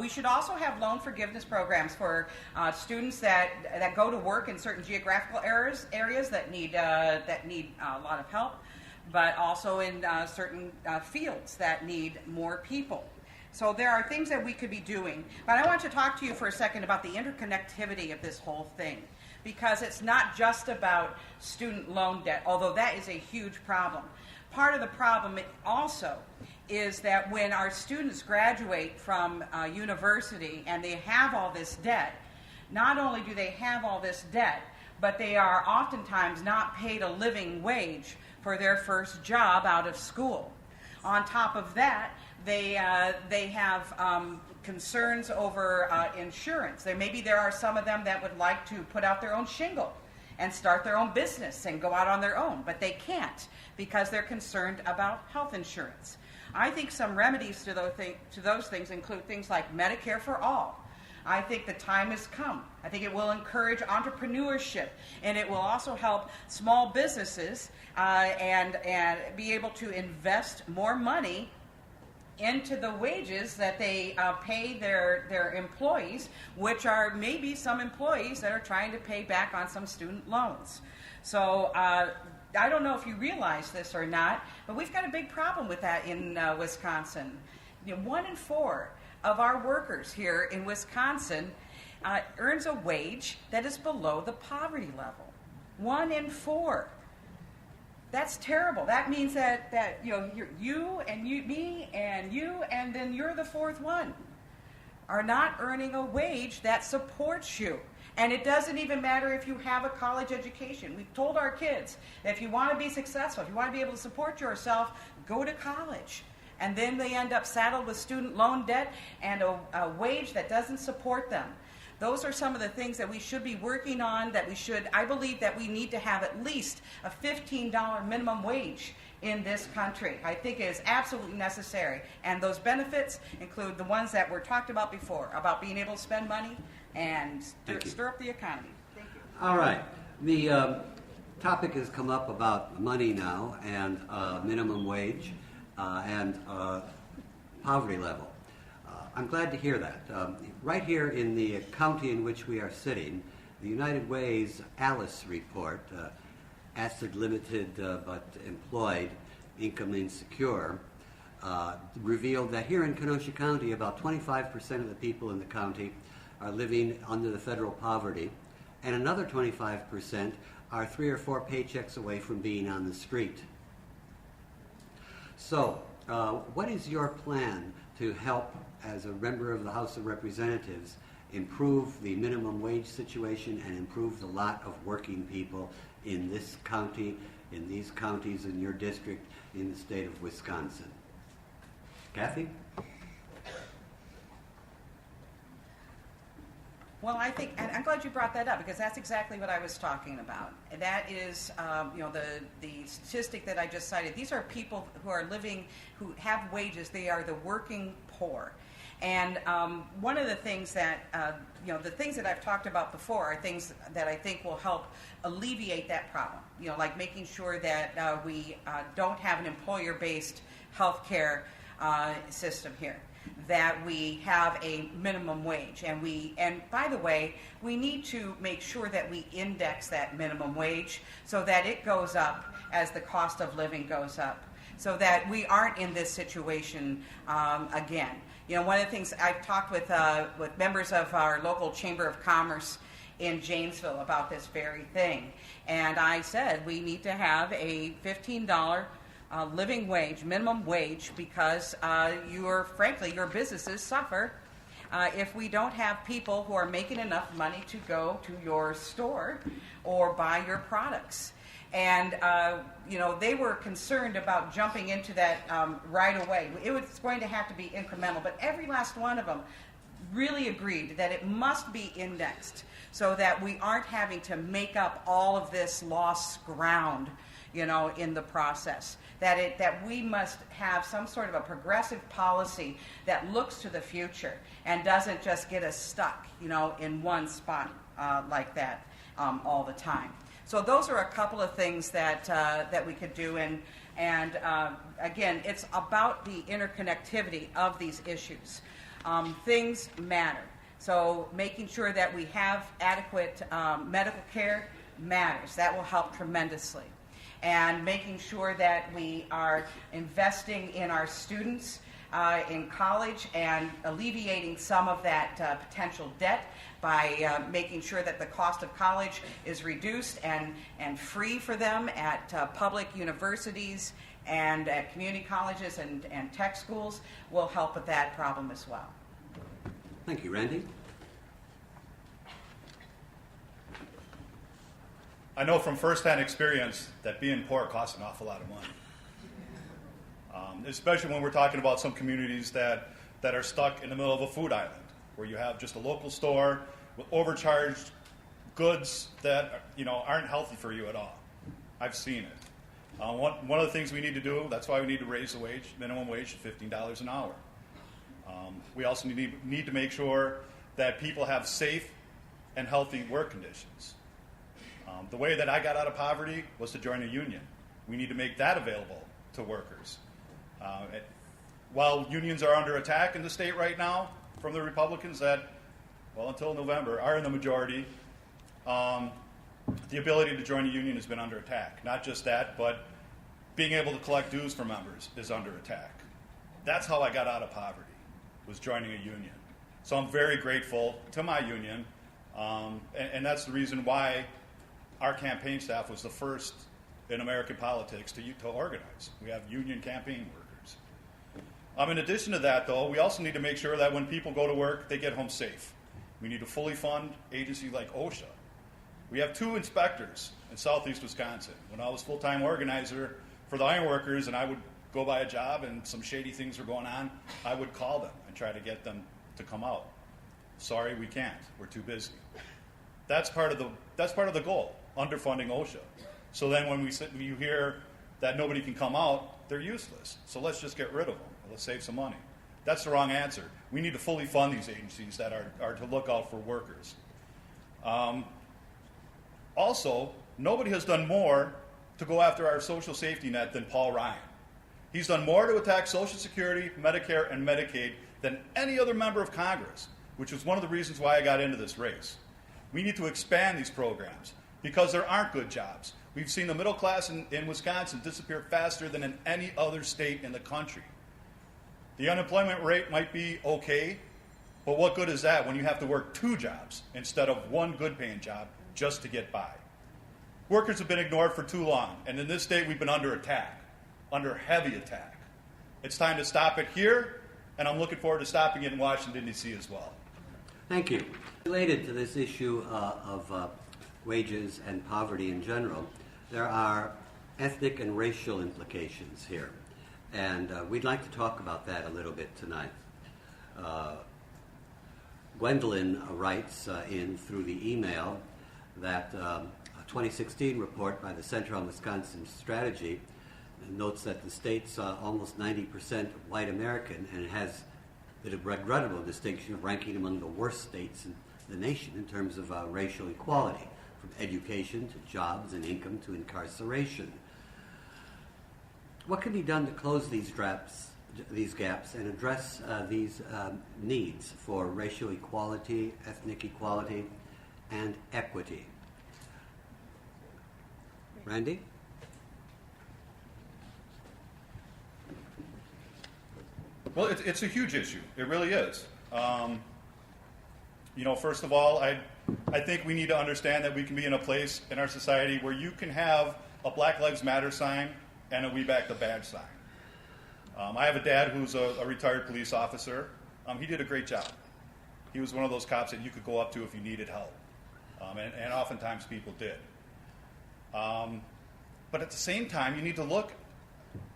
We should also have loan forgiveness programs for students that go to work in certain geographical areas that need a lot of help, but also in certain fields that need more people. So there are things that we could be doing. But I want to talk to you for a second about the interconnectivity of this whole thing, because it's not just about student loan debt, although that is a huge problem. Part of the problem also is that when our students graduate from university and they have all this debt, not only do they have all this debt, but they are oftentimes not paid a living wage for their first job out of school. On top of that, they have concerns over insurance. Maybe there are some of them that would like to put out their own shingle and start their own business and go out on their own, but they can't because they're concerned about health insurance. I think some remedies to those things include things like Medicare for all. I think the time has come. I think it will encourage entrepreneurship, and it will also help small businesses and be able to invest more money into the wages that they pay their employees, which are maybe some employees that are trying to pay back on some student loans. So I don't know if you realize this or not, but we've got a big problem with that in Wisconsin. 1 in 4 of our workers here in Wisconsin earns a wage that is below the poverty level. 1 in 4. That's terrible. That means that you and me and you, and then you're the fourth one, are not earning a wage that supports you. And it doesn't even matter if you have a college education. We've told our kids that if you want to be successful, if you want to be able to support yourself, go to college. And then they end up saddled with student loan debt and a wage that doesn't support them. Those are some of the things that we should be working on, I believe that we need to have at least a $15 minimum wage in this country. I think it is absolutely necessary. And those benefits include the ones that were talked about before, about being able to spend money and stir up the economy. Thank you. All right. The topic has come up about money now and minimum wage and poverty level. I'm glad to hear that. Right here in the county in which we are sitting, the United Way's ALICE report, Acid Limited but Employed, Income Insecure, revealed that here in Kenosha County, about 25% of the people in the county are living under the federal poverty, and another 25% are 3 or 4 paychecks away from being on the street. So, what is your plan to help, as a member of the House of Representatives, improve the minimum wage situation and improve the lot of working people in this county, in these counties, in your district, in the state of Wisconsin? Cathy? Well, I think, and I'm glad you brought that up because that's exactly what I was talking about. And that is, the statistic that I just cited. These are people who are living, who have wages. They are the working poor. And one of the things that, the things that I've talked about before are things that I think will help alleviate that problem. Like making sure that we don't have an employer-based health care system here, that we have a minimum wage. And by the way, we need to make sure that we index that minimum wage so that it goes up as the cost of living goes up, so that we aren't in this situation again. One of the things I've talked with members of our local Chamber of Commerce in Janesville about this very thing. And I said we need to have a $15 living wage, minimum wage, because your businesses suffer if we don't have people who are making enough money to go to your store or buy your products. And, they were concerned about jumping into that right away. It was going to have to be incremental, but every last one of them really agreed that it must be indexed so that we aren't having to make up all of this lost ground, you know, in the process. That we must have some sort of a progressive policy that looks to the future and doesn't just get us stuck, you know, in one spot like that all the time. So those are a couple of things that we could do, and again, it's about the interconnectivity of these issues. Things matter. So making sure that we have adequate medical care matters. That will help tremendously. And making sure that we are investing in our students in college and alleviating some of that potential debt by making sure that the cost of college is reduced and free for them at public universities and at community colleges and tech schools will help with that problem as well. Thank you, Randy. I know from firsthand experience that being poor costs an awful lot of money. Especially when we're talking about some communities that are stuck in the middle of a food island, where you have just a local store with overcharged goods that, you know, aren't healthy for you at all. I've seen it. One of the things we need to do, that's why we need to raise the minimum wage to $15 an hour. We also need to make sure that people have safe and healthy work conditions. The way that I got out of poverty was to join a union. We need to make that available to workers. While unions are under attack in the state right now from the Republicans that, well, until November, are in the majority, the ability to join a union has been under attack. Not just that, but being able to collect dues from members is under attack. That's how I got out of poverty, was joining a union. So I'm very grateful to my union, and that's the reason why our campaign staff was the first in American politics to organize. We have union campaign workers. In addition to that, though, we also need to make sure that when people go to work, they get home safe. We need to fully fund agencies like OSHA. We have 2 inspectors in southeast Wisconsin. When I was full-time organizer for the ironworkers and I would go by a job and some shady things were going on, I would call them and try to get them to come out. Sorry, we can't. We're too busy. That's part of the goal, underfunding OSHA. So then when you hear that nobody can come out, they're useless. So let's just get rid of them. Let's save some money. That's the wrong answer. We need to fully fund these agencies that are to look out for workers. Also, nobody has done more to go after our social safety net than Paul Ryan. He's done more to attack Social Security, Medicare, and Medicaid than any other member of Congress, which was one of the reasons why I got into this race. We need to expand these programs because there aren't good jobs. We've seen the middle class in Wisconsin disappear faster than in any other state in the country. The unemployment rate might be okay, but what good is that when you have to work 2 jobs instead of 1 good-paying job just to get by? Workers have been ignored for too long, and in this state we've been under attack, under heavy attack. It's time to stop it here, and I'm looking forward to stopping it in Washington, D.C. as well. Thank you. Related to this issue of wages and poverty in general, there are ethnic and racial implications here. And we'd like to talk about that a little bit tonight. Gwendolyn writes in through the email that a 2016 report by the Center on Wisconsin Strategy notes that the state's almost 90% white American and has the regrettable distinction of ranking among the worst states in the nation in terms of racial equality, from education to jobs and income to incarceration. What can be done to close these gaps and address these needs for racial equality, ethnic equality, and equity? Randy? Well, it's a huge issue. It really is. First of all, I think we need to understand that we can be in a place in our society where you can have a Black Lives Matter sign and a We Back the Badge sign. I have a dad who's a retired police officer. He did a great job. He was one of those cops that you could go up to if you needed help. And oftentimes people did. But at the same time, you need to look.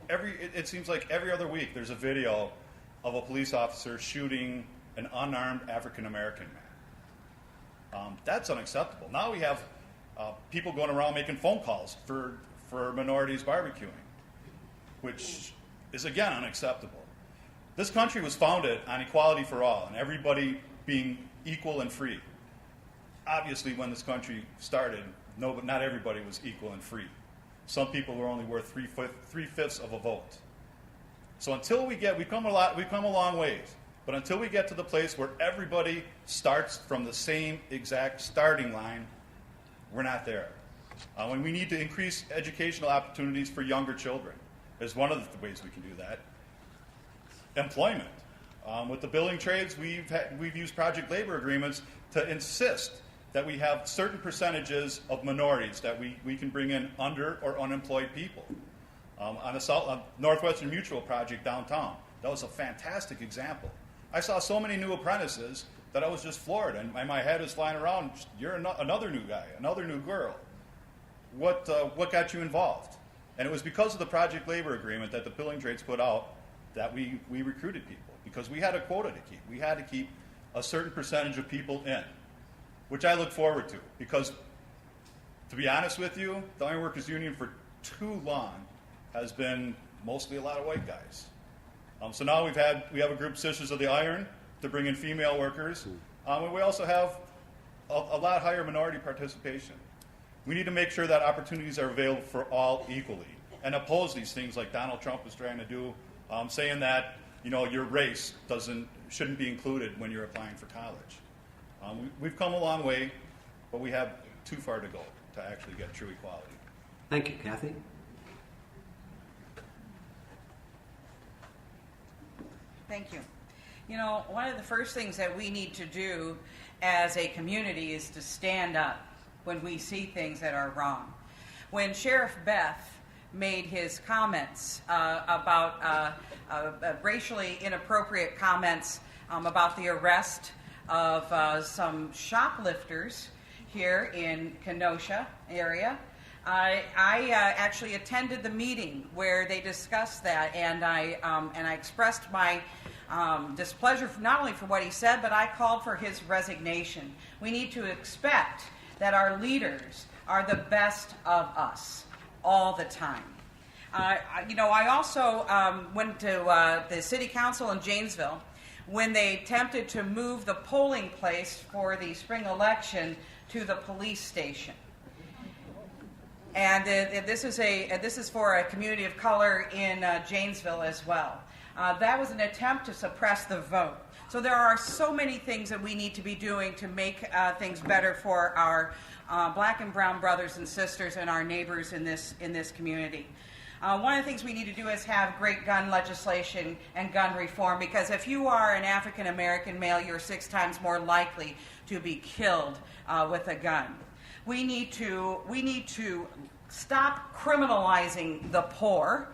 It seems like every other week there's a video of a police officer shooting an unarmed African American man. That's unacceptable. Now we have people going around making phone calls for minorities barbecuing, which is again unacceptable. This country was founded on equality for all and everybody being equal and free. Obviously, when this country started, no, but not everybody was equal and free. Some people were only worth three-fifths of a vote. So until we've come a long ways, but until we get to the place where everybody starts from the same exact starting line, we're not there. And we need to increase educational opportunities for younger children. Is one of the ways we can do that. Employment. With the building trades, we've used project labor agreements to insist that we have certain percentages of minorities that we can bring in under or unemployed people. On the Northwestern Mutual project downtown, that was a fantastic example. I saw so many new apprentices that I was just floored, and my head is flying around. You're another new guy, another new girl. What got you involved? And it was because of the project labor agreement that the building trades put out that we recruited people, because we had a quota to keep. We had to keep a certain percentage of people in, which I look forward to, because to be honest with you, the Iron Workers Union for too long has been mostly a lot of white guys. So now we have a group, Sisters of the Iron, to bring in female workers, and we also have a lot higher minority participation. We need to make sure that opportunities are available for all equally, and oppose these things like Donald Trump is trying to do, saying that your race shouldn't be included when you're applying for college. We've come a long way, but we have too far to go to actually get true equality. Thank you, Cathy. Thank you. One of the first things that we need to do as a community is to stand up when we see things that are wrong. When Sheriff Beth made his comments about racially inappropriate comments about the arrest of some shoplifters here in Kenosha area, I actually attended the meeting where they discussed that, and I expressed my displeasure not only for what he said, but I called for his resignation. We need to expect that our leaders are the best of us all the time. I also went to the city council in Janesville when they attempted to move the polling place for the spring election to the police station. And this is for a community of color in Janesville as well. That was an attempt to suppress the vote. So there are so many things that we need to be doing to make things better for our black and brown brothers and sisters and our neighbors in this community. One of the things we need to do is have great gun legislation and gun reform, because if you are an African American male, you're 6 times more likely to be killed with a gun. We need to stop criminalizing the poor,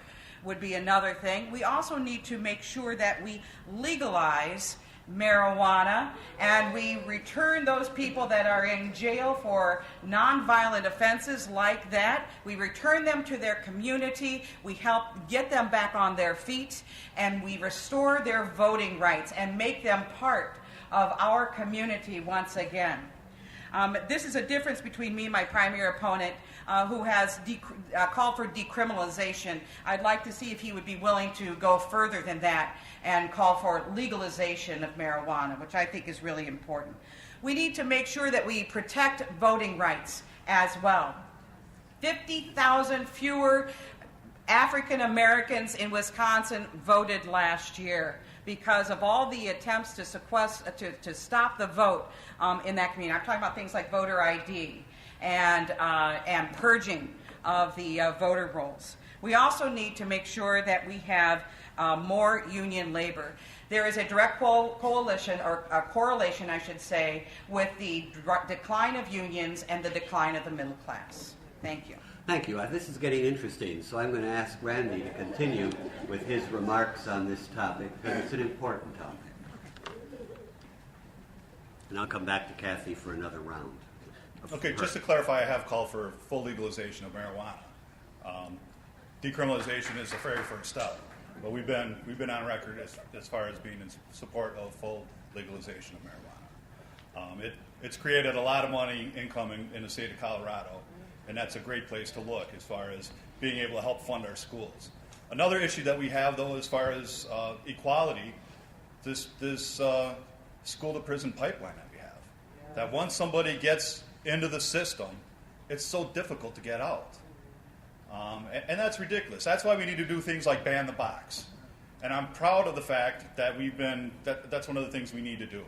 would be another thing. We also need to make sure that we legalize marijuana, and we return those people that are in jail for nonviolent offenses like that. We return them to their community. We help get them back on their feet, and we restore their voting rights and make them part of our community once again. This is a difference between me and my primary opponent, who has called for decriminalization. I'd like to see if he would be willing to go further than that and call for legalization of marijuana, which I think is really important. We need to make sure that we protect voting rights as well. 50,000 fewer African Americans in Wisconsin voted last year because of all the attempts to stop the vote in that community. I'm talking about things like voter ID and purging of the voter rolls. We also need to make sure that we have more union labor. There is a direct correlation, I should say, with the decline of unions and the decline of the middle class. Thank you. Thank you. This is getting interesting, so I'm going to ask Randy to continue with his remarks on this topic, because it's an important topic. And I'll come back to Cathy for another round. Okay, just to clarify, I have called for full legalization of marijuana. Decriminalization is the very first step, but we've been on record as far as being in support of full legalization of marijuana. It's created a lot of money, income in the state of Colorado, and that's a great place to look as far as being able to help fund our schools. Another issue that we have, though, as far as equality, this school-to-prison pipeline that we have. That once somebody gets into the system, it's so difficult to get out. And that's ridiculous. That's why we need to do things like ban the box. And I'm proud of the fact that that's one of the things we need to do.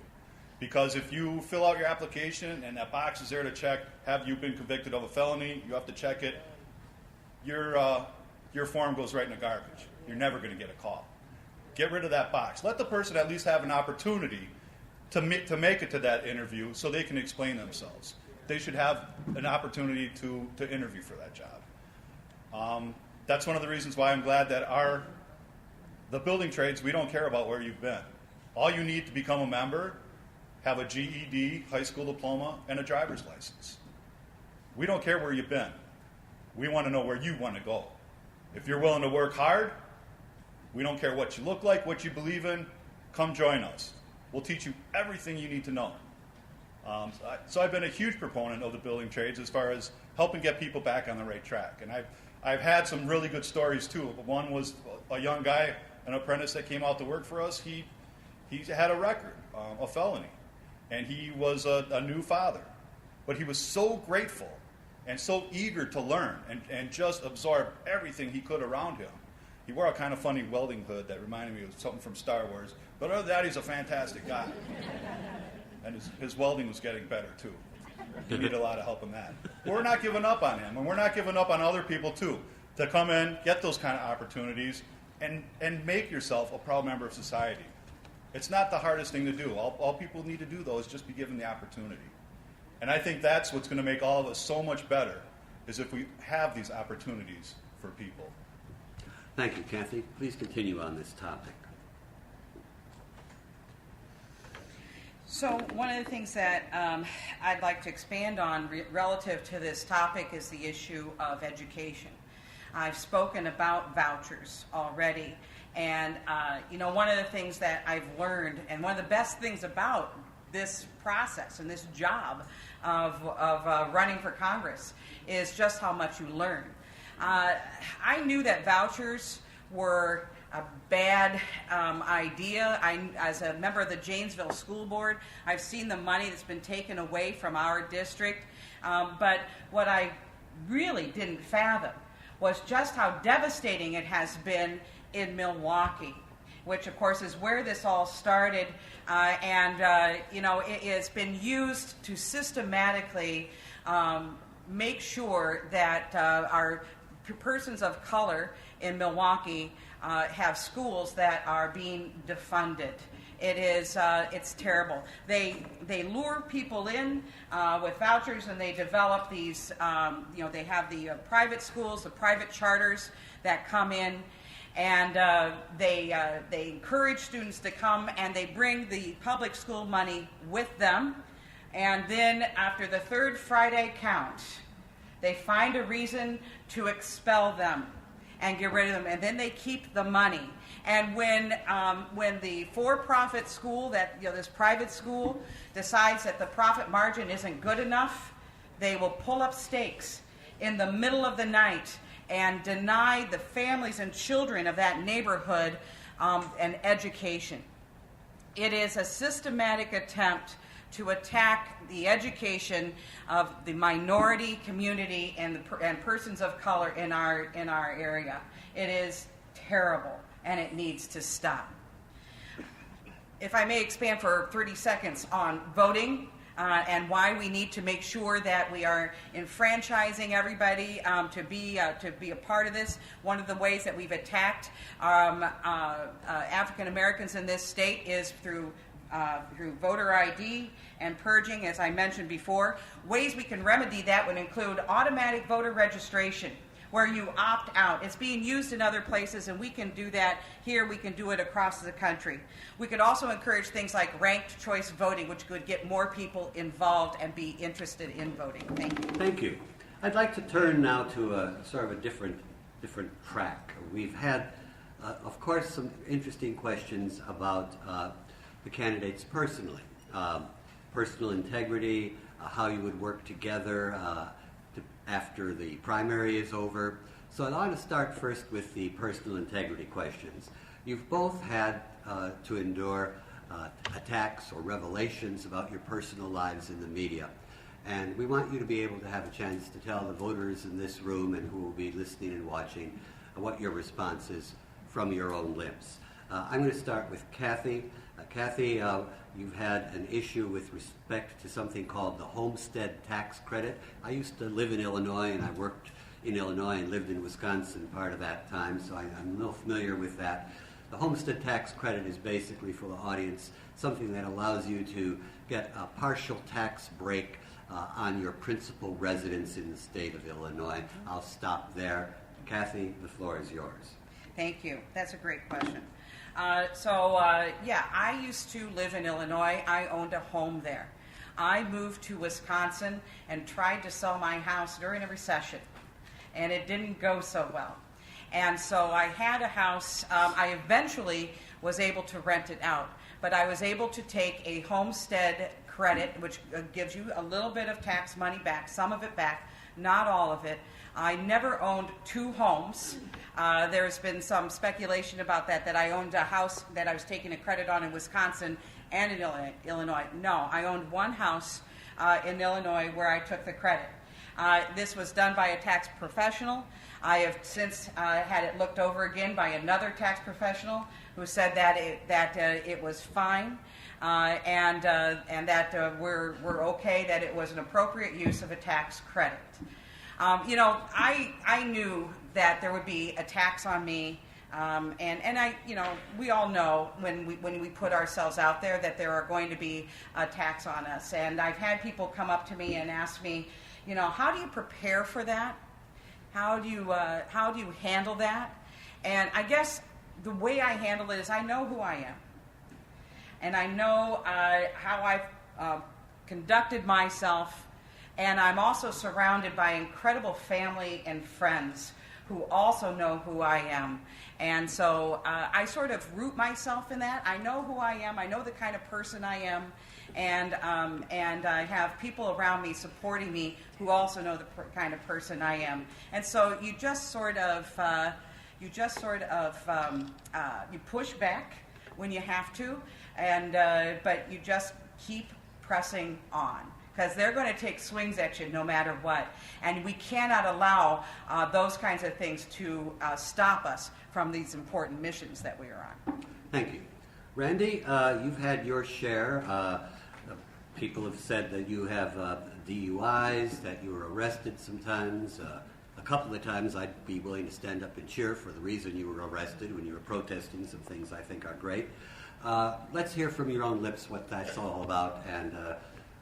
Because if you fill out your application and that box is there to check, have you been convicted of a felony, you have to check it, your form goes right in the garbage. You're never going to get a call. Get rid of that box. Let the person at least have an opportunity to make it to that interview so they can explain themselves. They should have an opportunity to interview for that job. That's one of the reasons why I'm glad that the building trades, we don't care about where you've been. All you need to become a member, have a GED, high school diploma, and a driver's license. We don't care where you've been. We want to know where you want to go. If you're willing to work hard, we don't care what you look like, what you believe in, come join us. We'll teach you everything you need to know. So I've been a huge proponent of the building trades as far as helping get people back on the right track. And I've had some really good stories too. One was a young guy, an apprentice that came out to work for us. He had a record, a felony, and he was a new father. But he was so grateful and so eager to learn and just absorb everything he could around him. He wore a kind of funny welding hood that reminded me of something from Star Wars. But other than that, he's a fantastic guy. And his welding was getting better, too. He needed a lot of help in that. But we're not giving up on him, and we're not giving up on other people, too, to come in, get those kind of opportunities, and make yourself a proud member of society. It's not the hardest thing to do. All people need to do, though, is just be given the opportunity. And I think that's what's going to make all of us so much better, is if we have these opportunities for people. Thank you, Cathy. Please continue on this topic. So one of the things that I'd like to expand on relative to this topic is the issue of education. I've spoken about vouchers already, and one of the things that I've learned, and one of the best things about this process and this job of running for Congress is just how much you learn. I knew that vouchers were a bad idea. As a member of the Janesville School Board, I've seen the money that's been taken away from our district. But what I really didn't fathom was just how devastating it has been in Milwaukee, which of course is where this all started. It's been used to systematically make sure that our persons of color in Milwaukee have schools that are being defunded. It's terrible. They lure people in with vouchers, and they develop these. They have the private schools, the private charters that come in, and they encourage students to come, and they bring the public school money with them. And then after the third Friday count, they find a reason to expel them and get rid of them, and then they keep the money. And when the for-profit school, this private school, decides that the profit margin isn't good enough, they will pull up stakes in the middle of the night and deny the families and children of that neighborhood an education. It is a systematic attempt to attack the education of the minority community and persons of color in our area. It is terrible, and it needs to stop. If I may expand for 30 seconds on voting and why we need to make sure that we are enfranchising everybody to be a part of this. One of the ways that we've attacked African Americans in this state is through voter ID and purging, as I mentioned before. Ways we can remedy that would include automatic voter registration, where you opt out. It's being used in other places, and we can do that here. We can do it across the country. We could also encourage things like ranked choice voting, which could get more people involved and be interested in voting. Thank you. Thank you. I'd like to turn now to a sort of a different track. We've had, of course, some interesting questions about the candidates personally. Personal integrity, how you would work together after the primary is over. So I want to start first with the personal integrity questions. You've both had to endure attacks or revelations about your personal lives in the media. And we want you to be able to have a chance to tell the voters in this room and who will be listening and watching what your response is from your own lips. I'm going to start with Cathy. Cathy, you've had an issue with respect to something called the homestead tax credit. I used to live in Illinois, and I worked in Illinois and lived in Wisconsin part of that time, so I'm a little familiar with that. The homestead tax credit is basically, for the audience, something that allows you to get a partial tax break on your principal residence in the state of Illinois. I'll stop there. Cathy, the floor is yours. Thank you. That's a great question. I used to live in Illinois. I owned a home there. I moved to Wisconsin and tried to sell my house during a recession, and it didn't go so well. And so I had a house. I eventually was able to rent it out, but I was able to take a homestead credit, which gives you a little bit of tax money back, some of it back, not all of it. I never owned two homes. There's been some speculation about that I owned a house that I was taking a credit on in Wisconsin and in Illinois. No, I owned one house in Illinois where I took the credit. This was done by a tax professional. I have since had it looked over again by another tax professional who said that it was fine and that we're okay, that it was an appropriate use of a tax credit. I knew that there would be a tax on me, and I, we all know when we put ourselves out there that there are going to be a tax on us. And I've had people come up to me and ask me, how do you prepare for that? How do you handle that? And I guess the way I handle it is I know who I am, and I know how I've conducted myself, and I'm also surrounded by incredible family and friends who also know who I am. And so I sort of root myself in that. I know who I am. I know the kind of person I am. And I have people around me supporting me who also know the kind of person I am. And so you just sort of you push back when you have to, but you just keep pressing on, because they're going to take swings at you no matter what. And we cannot allow those kinds of things to stop us from these important missions that we are on. Thank you. Randy, you've had your share. People have said that you have DUIs, that you were arrested sometimes. A couple of times I'd be willing to stand up and cheer for the reason you were arrested when you were protesting some things I think are great. Let's hear from your own lips what that's all about and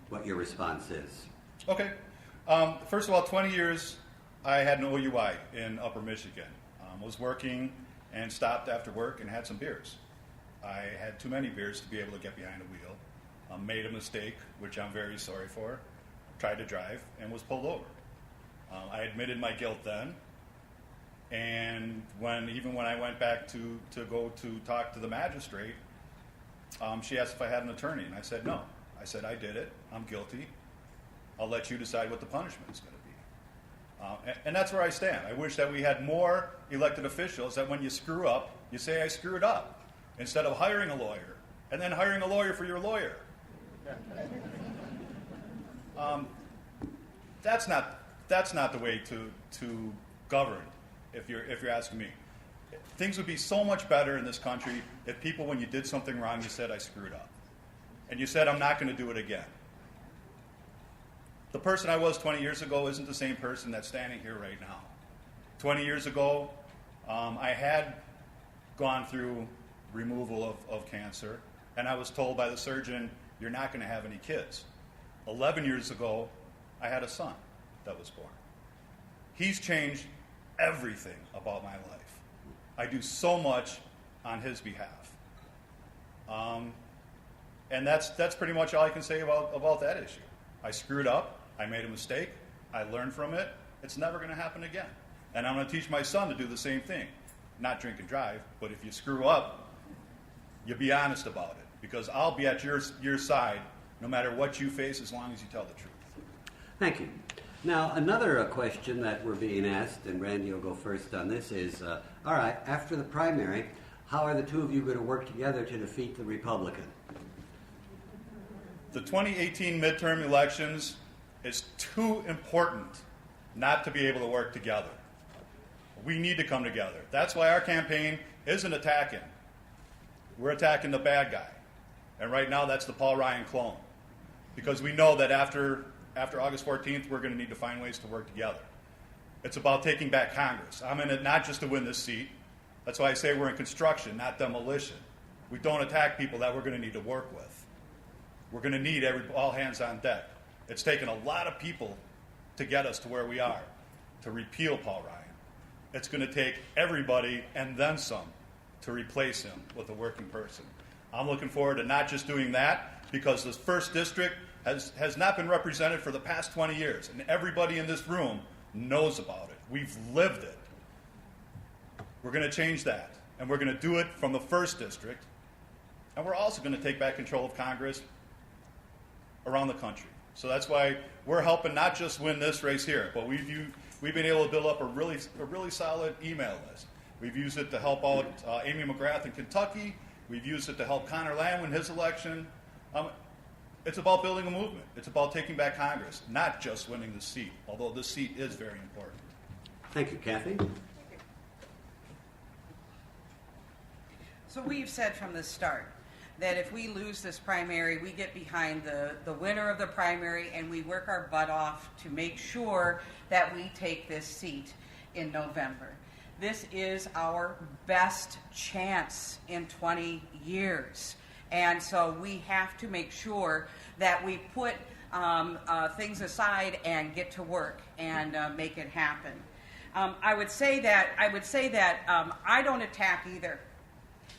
what your response is. Okay. First of all, 20 years I had an OUI in Upper Michigan. Was working and stopped after work and had some beers. I had too many beers to be able to get behind a wheel. Made a mistake, which I'm very sorry for. Tried to drive and was pulled over. I admitted my guilt then. And even when I went back to go to talk to the magistrate, she asked if I had an attorney, and I said no. I said, I did it. I'm guilty. I'll let you decide what the punishment is going to be. And that's where I stand. I wish that we had more elected officials that when you screw up, you say, I screwed up, instead of hiring a lawyer and then hiring a lawyer for your lawyer. That's not the way to govern, if you're asking me. Things would be so much better in this country if people, when you did something wrong, you said, I screwed up. And you said, I'm not going to do it again. The person I was 20 years ago isn't the same person that's standing here right now. 20 years ago, I had gone through removal of cancer, and I was told by the surgeon, you're not going to have any kids. 11 years ago, I had a son that was born. He's changed everything about my life. I do so much on his behalf. And that's pretty much all I can say about that issue. I screwed up. I made a mistake. I learned from it. It's never going to happen again. And I'm going to teach my son to do the same thing. Not drink and drive, but if you screw up, you be honest about it. because I'll be at your side no matter what you face as long as you tell the truth. Thank you. Now, another question that we're being asked, and Randy will go first on this, is, all right, after the primary, how are the two of you going to work together to defeat the Republican? The 2018 midterm elections is too important not to be able to work together. We need to come together. That's why our campaign isn't attacking. We're attacking the bad guy. And right now, that's the Paul Ryan clone. Because we know that after August 14th, we're going to need to find ways to work together. It's about taking back Congress. I'm in it not just to win this seat. That's why I say we're in construction, not demolition. We don't attack people that we're going to need to work with. We're going to need all hands on deck. It's taken a lot of people to get us to where we are, to repeal Paul Ryan. It's going to take everybody and then some to replace him with a working person. I'm looking forward to not just doing that, because this first district has not been represented for the past 20 years, and everybody in this room knows about it. We've lived it. We're going to change that, and we're going to do it from the first district, and we're also going to take back control of Congress around the country. So that's why we're helping not just win this race here, but we've been able to build up a really solid email list. We've used it to help out Amy McGrath in Kentucky. We've used it to help Connor Lamb win his election. It's about building a movement. It's about taking back Congress, not just winning the seat, although this seat is very important. Thank you, Cathy. So we've said from the start that if we lose this primary, we get behind the winner of the primary and we work our butt off to make sure that we take this seat in November. This is our best chance in 20 years. And so we have to make sure that we put things aside and get to work and make it happen. I would say that I don't attack either.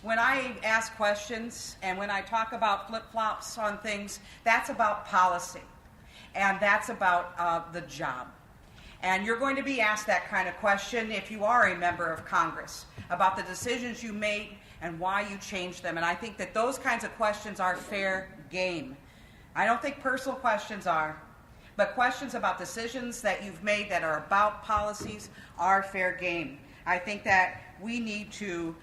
When I ask questions and when I talk about flip-flops on things, that's about policy, and that's about the job. And you're going to be asked that kind of question if you are a member of Congress, about the decisions you made and why you changed them. And I think that those kinds of questions are fair game. I don't think personal questions are, but questions about decisions that you've made that are about policies are fair game. I think that we need to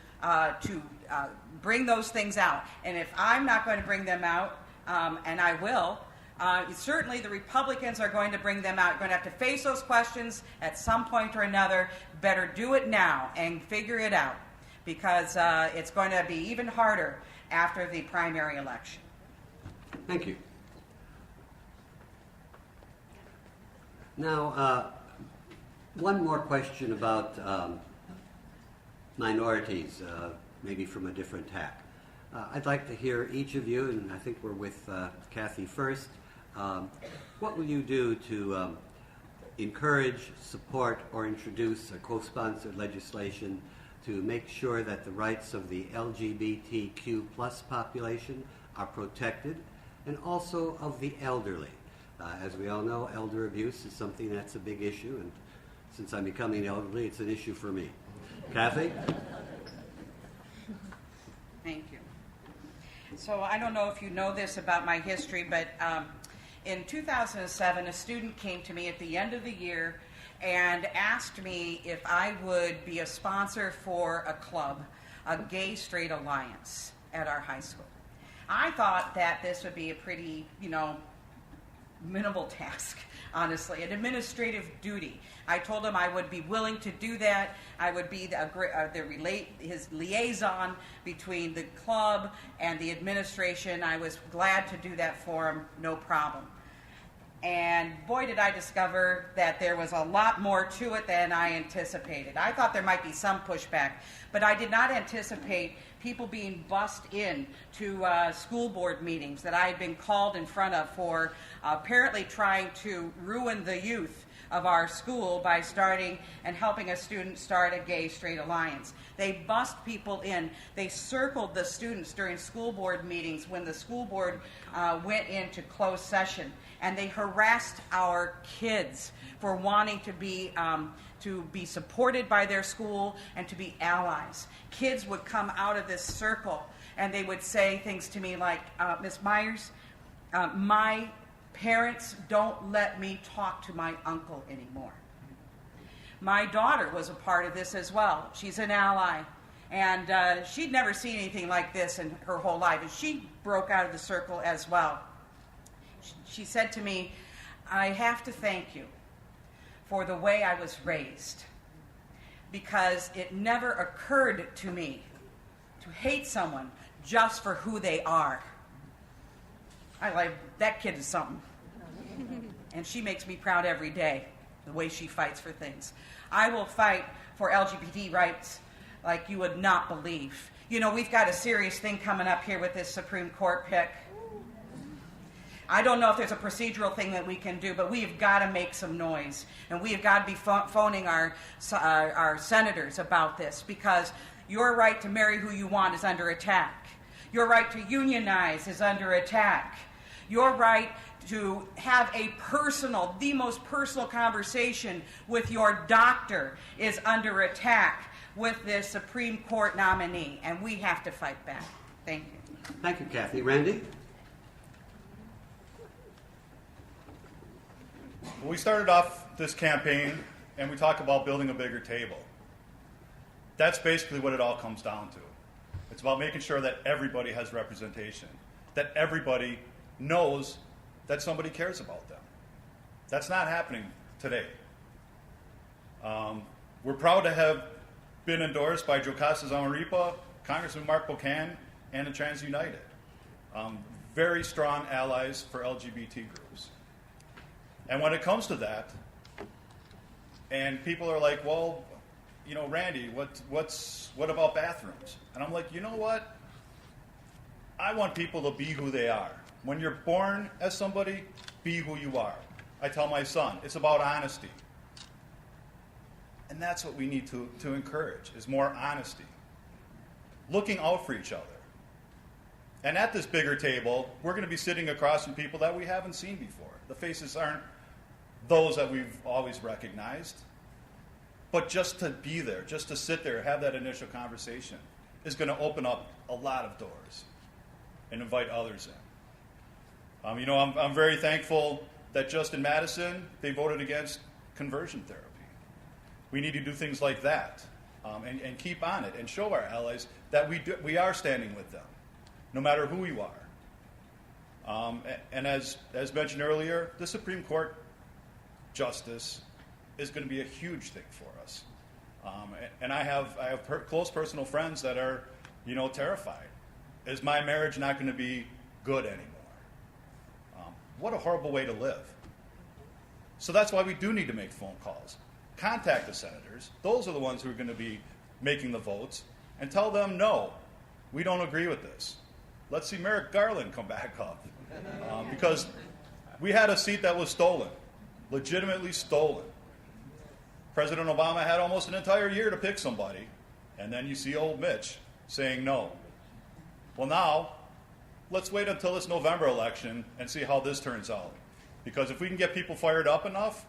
bring those things out. And if I'm not going to bring them out, and I will, certainly the Republicans are going to bring them out. You're going to have to face those questions at some point or another. Better do it now and figure it out, because it's going to be even harder after the primary election. Thank you. Now, one more question about minorities, maybe from a different tack. I'd like to hear each of you, and I think we're with Cathy first. What will you do to encourage, support, or introduce a co-sponsored legislation to make sure that the rights of the LGBTQ plus population are protected, and also of the elderly? As we all know, elder abuse is something that's a big issue, and since I'm becoming elderly, it's an issue for me. Cathy? Thank you. So I don't know if you know this about my history, but in 2007, a student came to me at the end of the year and asked me if I would be a sponsor for a club, a gay-straight alliance at our high school. I thought that this would be a pretty, minimal task, honestly, an administrative duty. I told him I would be willing to do that. I would be his liaison between the club and the administration. I was glad to do that for him, no problem. And boy, did I discover that there was a lot more to it than I anticipated. I thought there might be some pushback, but I did not anticipate people being bussed in to school board meetings that I had been called in front of for apparently trying to ruin the youth of our school by starting and helping a student start a gay-straight alliance. They bussed people in. They circled the students during school board meetings when the school board went into closed session, and they harassed our kids for wanting to be supported by their school and to be allies. Kids would come out of this circle and they would say things to me like, Ms. Myers, my parents don't let me talk to my uncle anymore. My daughter was a part of this as well. She's an ally. And she'd never seen anything like this in her whole life. And she broke out of the circle as well. She said to me, I have to thank you for the way I was raised, because it never occurred to me to hate someone just for who they are. I like, that kid is something. And she makes me proud every day, the way she fights for things. I will fight for LGBT rights like you would not believe. You know, we've got a serious thing coming up here with this Supreme Court pick. I don't know if there's a procedural thing that we can do, but we've got to make some noise. And we have got to be phoning our senators about this, because your right to marry who you want is under attack. Your right to unionize is under attack. Your right to have a personal, the most personal conversation with your doctor is under attack with this Supreme Court nominee, and we have to fight back. Thank you. Thank you, Cathy. Randy? We started off this campaign and we talked about building a bigger table. That's basically what it all comes down to. It's about making sure that everybody has representation, that everybody knows that somebody cares about them. That's not happening today. We're proud to have been endorsed by Jocasta Zamaripa, Congressman Mark Buchanan, and the Trans United. Very strong allies for LGBT groups. And when it comes to that, and people are like, well, you know, Randy, what about bathrooms? And I'm like, you know what? I want people to be who they are. When you're born as somebody, be who you are. I tell my son, it's about honesty. And that's what we need to encourage, is more honesty. Looking out for each other. And at this bigger table, we're going to be sitting across from people that we haven't seen before. The faces aren't those that we've always recognized. But just to be there, just to sit there, have that initial conversation, is going to open up a lot of doors and invite others in. You know, I'm very thankful that just in Madison, they voted against conversion therapy. We need to do things like that, and keep on it and show our allies that we are standing with them, no matter who you are. And as mentioned earlier, the Supreme Court justice is going to be a huge thing for us. And I have close personal friends that are, you know, terrified. Is my marriage not going to be good anymore? What a horrible way to live. So that's why we do need to make phone calls. Contact the senators. Those are the ones who are going to be making the votes, and tell them, no, we don't agree with this. Let's see Merrick Garland come back up. Because we had a seat that was stolen, legitimately stolen. President Obama had almost an entire year to pick somebody, and then you see old Mitch saying no. Well, now, let's wait until this November election and see how this turns out. Because if we can get people fired up enough,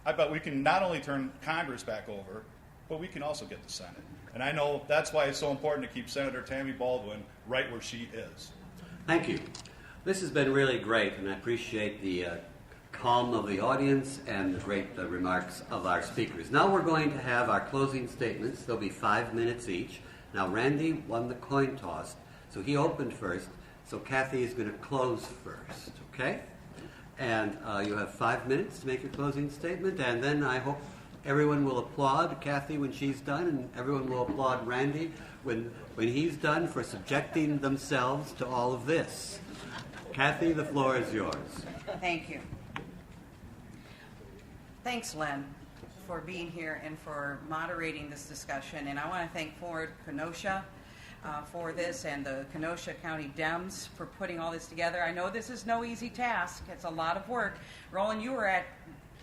I bet we can not only turn Congress back over, but we can also get the Senate. And I know that's why it's so important to keep Senator Tammy Baldwin right where she is. Thank you. This has been really great, and I appreciate the calm of the audience and the great remarks of our speakers. Now we're going to have our closing statements. There'll be 5 minutes each. Now, Randy won the coin toss, so he opened first. So Cathy is going to close first, okay? And you have 5 minutes to make your closing statement, and then I hope everyone will applaud Cathy when she's done, and everyone will applaud Randy when he's done for subjecting themselves to all of this. Cathy, the floor is yours. Thank you. Thanks, Len, for being here and for moderating this discussion. And I want to thank Ford Kenosha for this, and the Kenosha County Dems for putting all this together. I know this is no easy task. It's a lot of work. Roland, you were at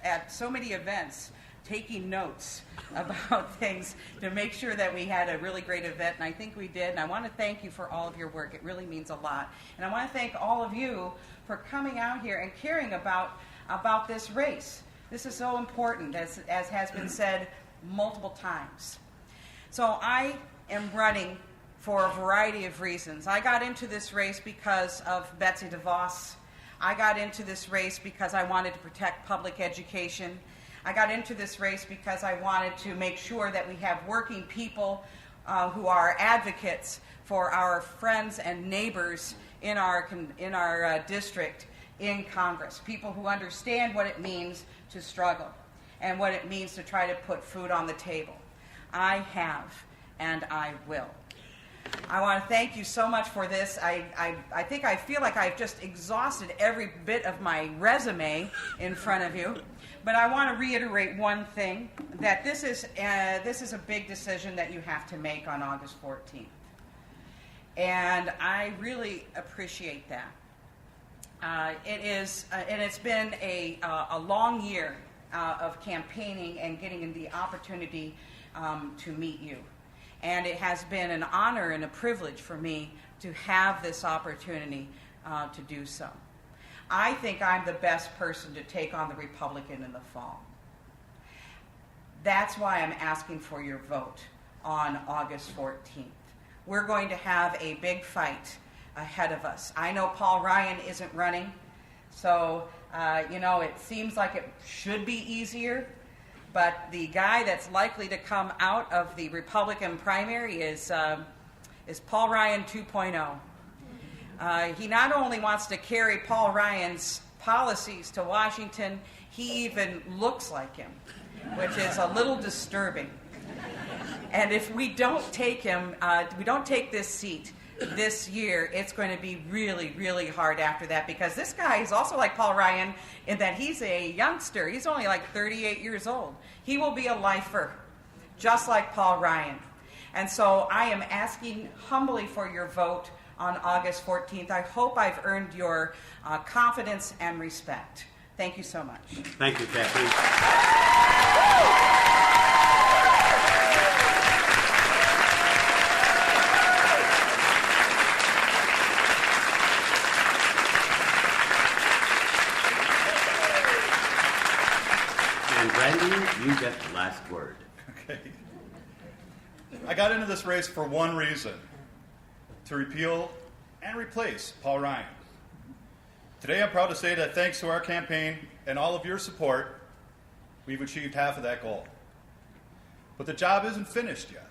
at so many events taking notes about things to make sure that we had a really great event, and I think we did. And I want to thank you for all of your work. It really means a lot. And I want to thank all of you for coming out here and caring about this race. This is so important, as has been said multiple times. So I am running for a variety of reasons. I got into this race because of Betsy DeVos. I got into this race because I wanted to protect public education. I got into this race because I wanted to make sure that we have working people who are advocates for our friends and neighbors in our district in Congress, people who understand what it means to struggle and what it means to try to put food on the table. I have, and I will. I want to thank you so much for this. I think I feel like I've just exhausted every bit of my resume in front of you. But I want to reiterate one thing, that this is a big decision that you have to make on August 14th. And I really appreciate that. It's been a long year of campaigning and getting the opportunity to meet you. And it has been an honor and a privilege for me to have this opportunity to do so. I think I'm the best person to take on the Republican in the fall. That's why I'm asking for your vote on August 14th. We're going to have a big fight ahead of us. I know Paul Ryan isn't running, so it seems like it should be easier, but the guy that's likely to come out of the Republican primary is Paul Ryan 2.0. He not only wants to carry Paul Ryan's policies to Washington, he even looks like him, which is a little disturbing. And if we don't take him, we don't take this seat this year, it's going to be really, really hard after that, because this guy is also like Paul Ryan in that he's a youngster. He's only like 38 years old. He will be a lifer, just like Paul Ryan. And so I am asking humbly for your vote on August 14th. I hope I've earned your confidence and respect. Thank you so much. Thank you, Cathy. And Randy, you get the last word. Okay. I got into this race for one reason: to repeal and replace Paul Ryan. Today I'm proud to say that thanks to our campaign and all of your support, we've achieved half of that goal. But the job isn't finished yet.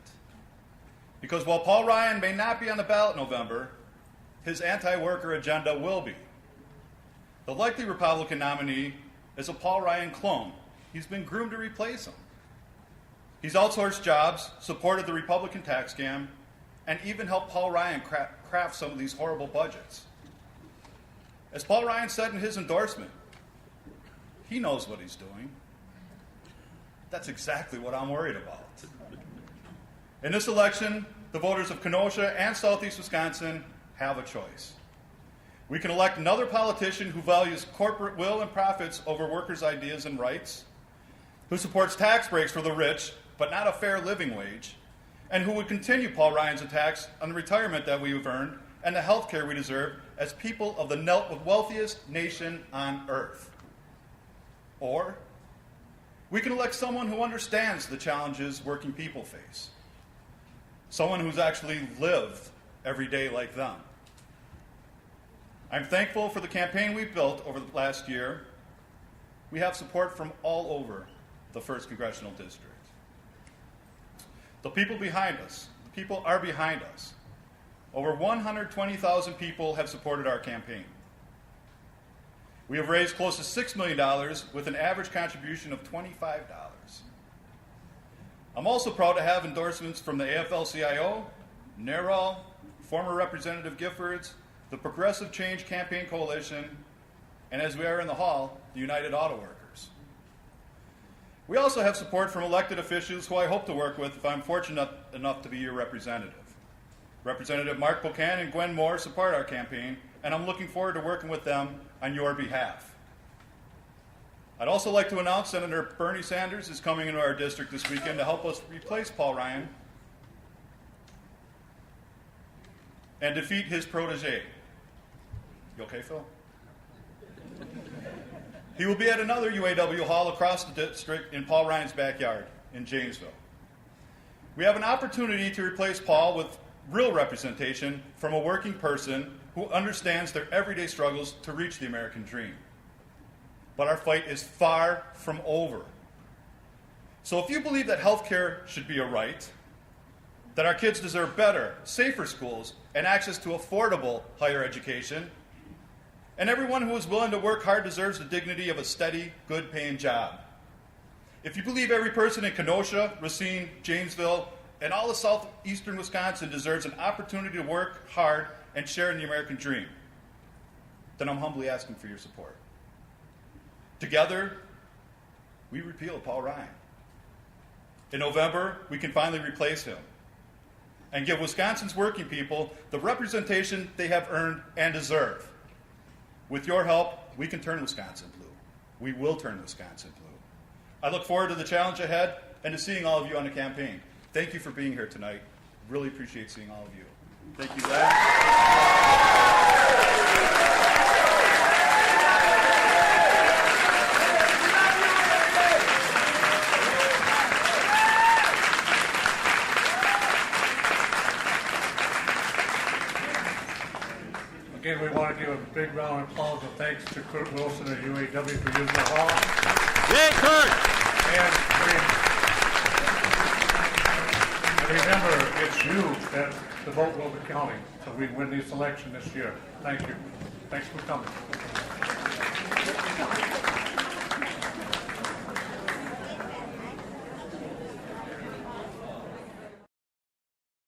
Because while Paul Ryan may not be on the ballot in November, his anti-worker agenda will be. The likely Republican nominee is a Paul Ryan clone. He's been groomed to replace him. He's outsourced jobs, supported the Republican tax scam, and even helped Paul Ryan craft some of these horrible budgets. As Paul Ryan said in his endorsement, he knows what he's doing. That's exactly what I'm worried about. In this election, the voters of Kenosha and Southeast Wisconsin have a choice. We can elect another politician who values corporate will and profits over workers' ideas and rights, who supports tax breaks for the rich, but not a fair living wage, and who would continue Paul Ryan's attacks on the retirement that we've earned and the health care we deserve as people of the wealthiest nation on earth. Or we can elect someone who understands the challenges working people face, someone who's actually lived every day like them. I'm thankful for the campaign we've built over the last year. We have support from all over the 1st Congressional District. The people behind us, the people are behind us. Over 120,000 people have supported our campaign. We have raised close to $6 million with an average contribution of $25. I'm also proud to have endorsements from the AFL-CIO, NARAL, former Representative Giffords, the Progressive Change Campaign Coalition, and as we are in the hall, the United Auto Workers. We also have support from elected officials who I hope to work with if I'm fortunate enough to be your representative. Representative Mark Buchanan and Gwen Moore support our campaign, and I'm looking forward to working with them on your behalf. I'd also like to announce Senator Bernie Sanders is coming into our district this weekend to help us replace Paul Ryan and defeat his protege. You okay, Phil? He will be at another UAW hall across the district in Paul Ryan's backyard in Janesville. We have an opportunity to replace Paul with real representation from a working person who understands their everyday struggles to reach the American dream. But our fight is far from over. So if you believe that health care should be a right, that our kids deserve better, safer schools, and access to affordable higher education, and everyone who is willing to work hard deserves the dignity of a steady, good-paying job. If you believe every person in Kenosha, Racine, Janesville, and all of southeastern Wisconsin deserves an opportunity to work hard and share in the American dream, then I'm humbly asking for your support. Together, we repeal Paul Ryan. In November, we can finally replace him and give Wisconsin's working people the representation they have earned and deserve. With your help, we can turn Wisconsin blue. We will turn Wisconsin blue. I look forward to the challenge ahead and to seeing all of you on the campaign. Thank you for being here tonight. Really appreciate seeing all of you. Thank you, Len. Again, we want to give a big round of applause and thanks to Kurt Wilson at UAW for using the hall. Yay, Kurt! And remember, it's you that the vote will be counting, so we win this election this year. Thank you. Thanks for coming.